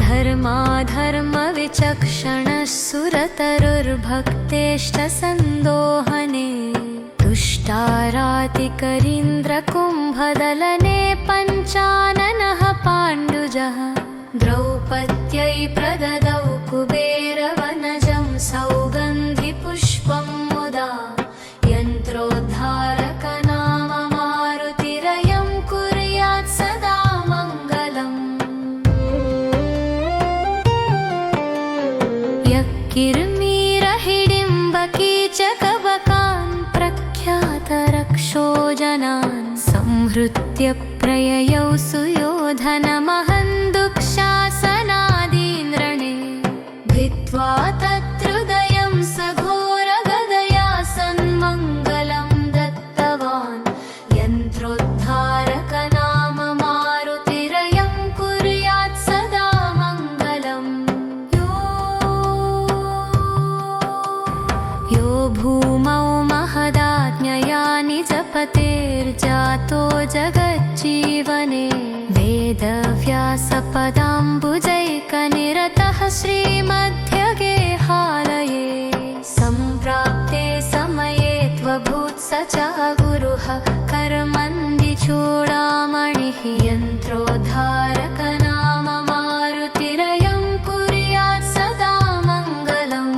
A: धर्माधर्मविचक्षणः सुरतरुर्भक्तेष्टसन्दोहने तुष्टारातिकरीन्द्रकुम्भदलने पञ्चाननः पाण्डुजः द्रौपद्यै प्रददौ कुबेरवनजं सौगन्धिपुष्पं मुदा यन्त्रोद्धारकनाम मारुतिरयं कुर्यात् सदा मङ्गलम्। यः किर्मीरहिडिम्बकीचकबकान् प्रख्यातरक्षो जनान् संहृत्य प्रययौ सुयोधनमहं दुःशासनादीन्द्रणे भित्त्वा तत्हृदयं सघोरगदया सन्मङ्गलं दत्तवान् यन्त्रोद्धारकनाम मारुतिरयं कुर्यात् सदा मङ्गलम्। यो भूमौ महदाज्ञया निजपतेर्जातो जगज्जीवने वेदव्यासपदाम्बुजैकनिरतः श्रीमध्यगेहालये सम्प्राप्ते समये त्वभूत्स च गुरुः कर्मन्दिचूडामणिः यन्त्रोद्धारकनाम मारुतिरयं कुर्यात् सदा मङ्गलम्।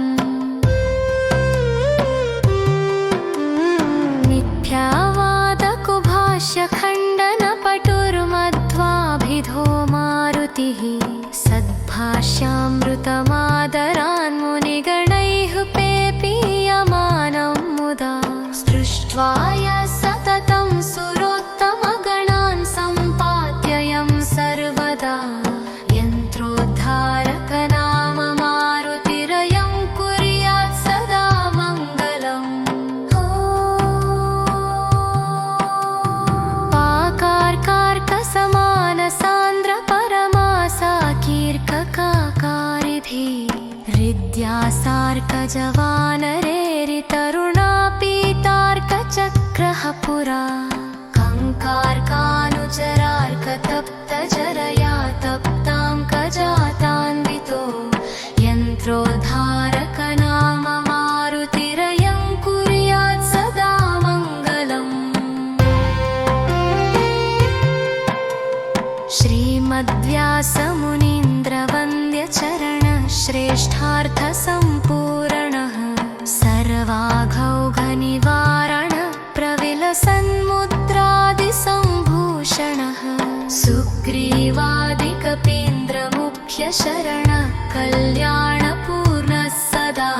A: मिथ्यावादकुभाष भाष्यखण्डनपटुर्मध्वाभिधो मारुतिः सद्भाष्यामृतमादरान्मुनिगणैः पेपीयमानं मुदा सृष्ट्वा यः सततं सुरोत्तमगणान् सम्पाद्ययं सर्वदा यन्त्रोद्धारकनाम मारुतिरयं कुर्यात् सदा मङ्गलम्। पाकार्कार्कसमानसान्द्रपरमासाकीर्ककाकारिभिः हृद्यासार्कजवानरेरितरुणापीतार्कचक्रः पुरा कङ्कार्कानुचरार्कतप्तजरया तप्तां कजातान्वितो यन्त्रोद्धारकनाम मारुतिरयं कुर्यात् सदा मङ्गलम्। श्रीमद्व्यासमुनीन्द्रवन्द्यचरण श्रेष्ठार्थसम्पूर्णः सर्वाघौघनिवारण प्रविलसन्मुद्रादिसम्भूषणः सुग्रीवादिकपीन्द्रमुख्यशरणः कल्याणपूर्णः सदा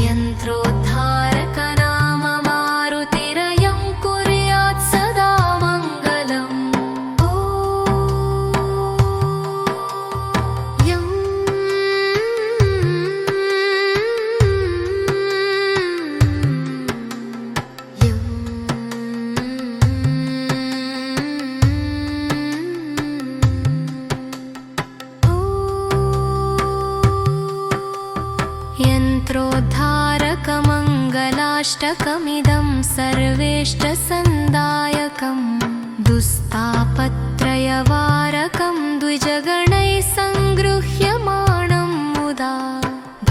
A: यन्त्रोद्धारकनाम मारुतिरयं कुर्यात् सदा मङ्गलम्। यन्त्रोद्धारकमङ्गलाष्टकमिदं सर्वेष्टसन्दायकं दुस्तापत्रयवारकं द्विजगणैः सङ्गृह्यमाणं मुदा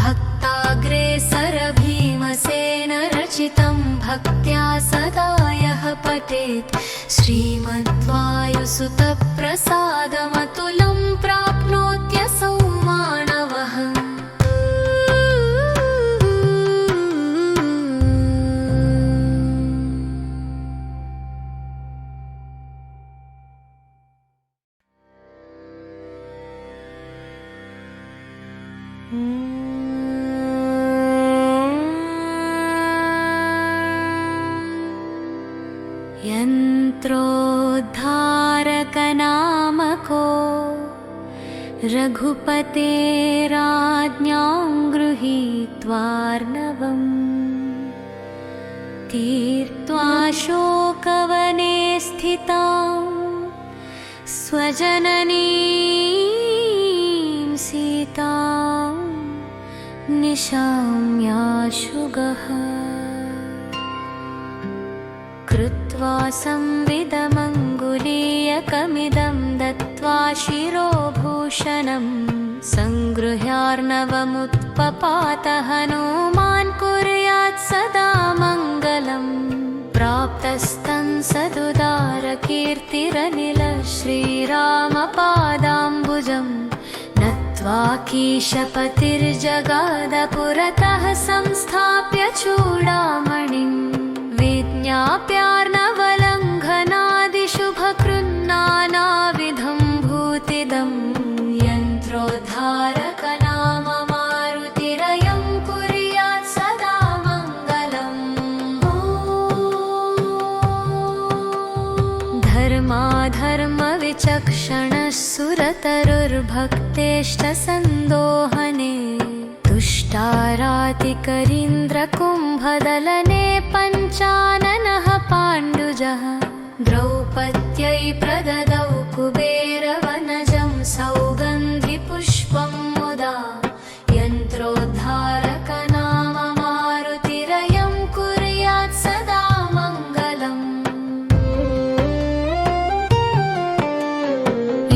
A: भक्ताग्रेसर भीमसेन रचितं भक्त्या सदा यः पठेत् श्रीमद्वायुसुतप्रसादमतुलं प्राप्नोत्यसौ मानवः। यन्त्रोद्धारकनामको रघुपतेराज्ञां गृहीत्वार्णवम् तीर्त्वा शोकवने स्थितां स्वजननीं सीतां निशाम्याशुगः कृत्वा संविदमङ्गुलीयकमिदं दत्त्वा शिरोभूषणं सङ्गृह्यार्णवमुत्पपात हनूमान् कुर्यात् सदा मङ्गलम्। प्राप्तस्तं सदुदारकीर्तिरनिल श्रीरामपादाम्बुजं नत्वा कीशपतिर्जगादपुरतः संस्थाप्य चूडामणिं विज्ञाप्यार्णवलङ्घनादिशुभकृन्नानाविधं भूतिदं यन्त्रोद्धारकनाम मारुतिरयं कुर्यात् सदा मङ्गलम्। धर्माधर्मविचक्षणः सुरतरुर्भक्तेष्टसन्दोहने तुष्टारातिकरीन्द्रकुम्भदलने पञ्चाननः पाण्डुजः द्रौपद्यै प्रददौ कुबेरवनजं सौगन्धिपुष्पं मुदा यन्त्रोद्धारकनाम मारुतिरयं कुर्यात् सदा मङ्गलम्।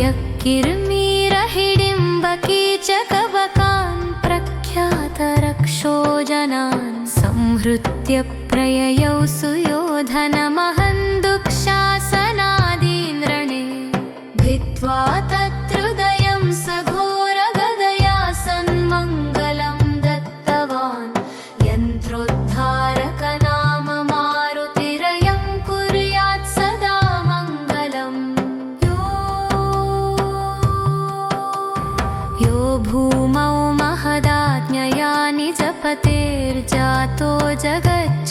A: यः किर्मीरहिडिम्बकीचकबकान् प्रख्यातरक्षो जनान् संहृत्य प्रययौ सुयोधनमहन्दुःशासनादीन्द्रणे भित्त्वा तत्हृदयं सघोरगदया सन्मङ्गलं दत्तवान् यन्त्रोद्धारकनाम मारुतिरयं कुर्यात् सदा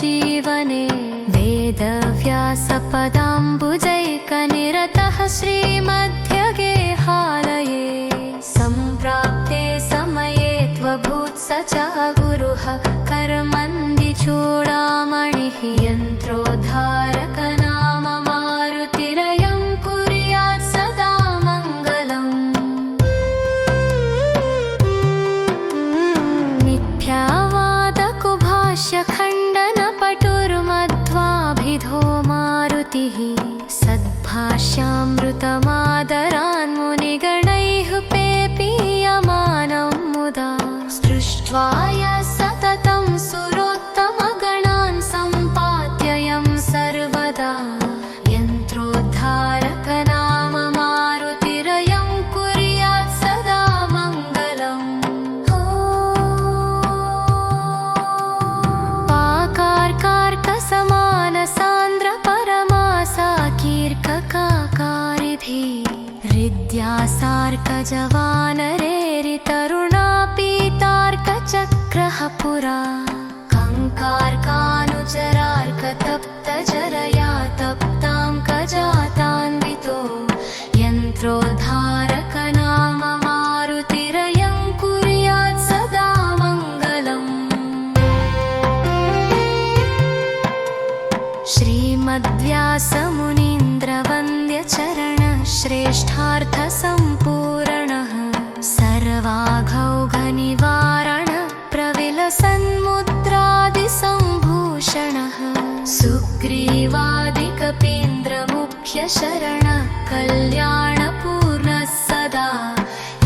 A: जीवने वेदव्यासपदाम्बुजैकनिरतः श्रीमध्यगेहालये सम्प्राप्ते समये त्वभूत्स च गुरुः कर्मन्दिचूडामणिः यन्त्रोद्धारक नाम मारुतिरयं कुर्यात् सदा मङ्गलम् मिथ्यावादकुभाष्यखण्डनपटुर्मध्वाभिधो मारुतिः सद्भाष्यामृतमादरान्मुनिगणैः पेपीयमानं मुदा सृष्ट्वा यः सततं सुरोत्तमगणान् सम्पाद्ययं सर्वदा यन्त्रोद्धारक नाम मारुतिरयं कुर्यात् सदा मङ्गलम् पाकार्कार्कसमानसान्द्रपरमासाकीर्ककाकारिधि हृद्यासार्कजवानरेरितरुणापीतार्कचक्रः पुरा कङ्कार्कानुचरार्कतप्तजरया तप्तां कजातान्वितो यन्त्रोद्धारक नाम मारुतिरयं कुर्यात् सदा मङ्गलम् श्रीमद्व्यासमुनीन्द्रवन्द्यचरण श्रेष्ठार्थसम्पूर्णः सर्वाघौघनिवारण प्रविलसन्मुद्रादिसम्भूषणः सुग्रीवादिकपीन्द्रमुख्यशरणः कल्याणपूर्णः सदा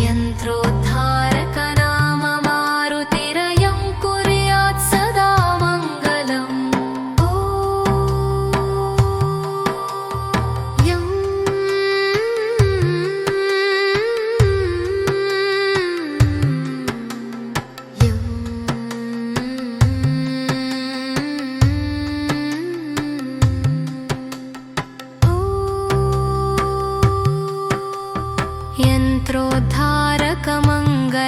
A: यन्त्रोद्धारक नाम मारुतिरयं कुर्यात् सदा मङ्गलम्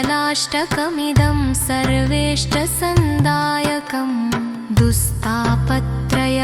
A: यन्त्रोद्धारकमङ्गलाष्टकमिदं सर्वेष्टसन्दायकं दुस्तापत्रय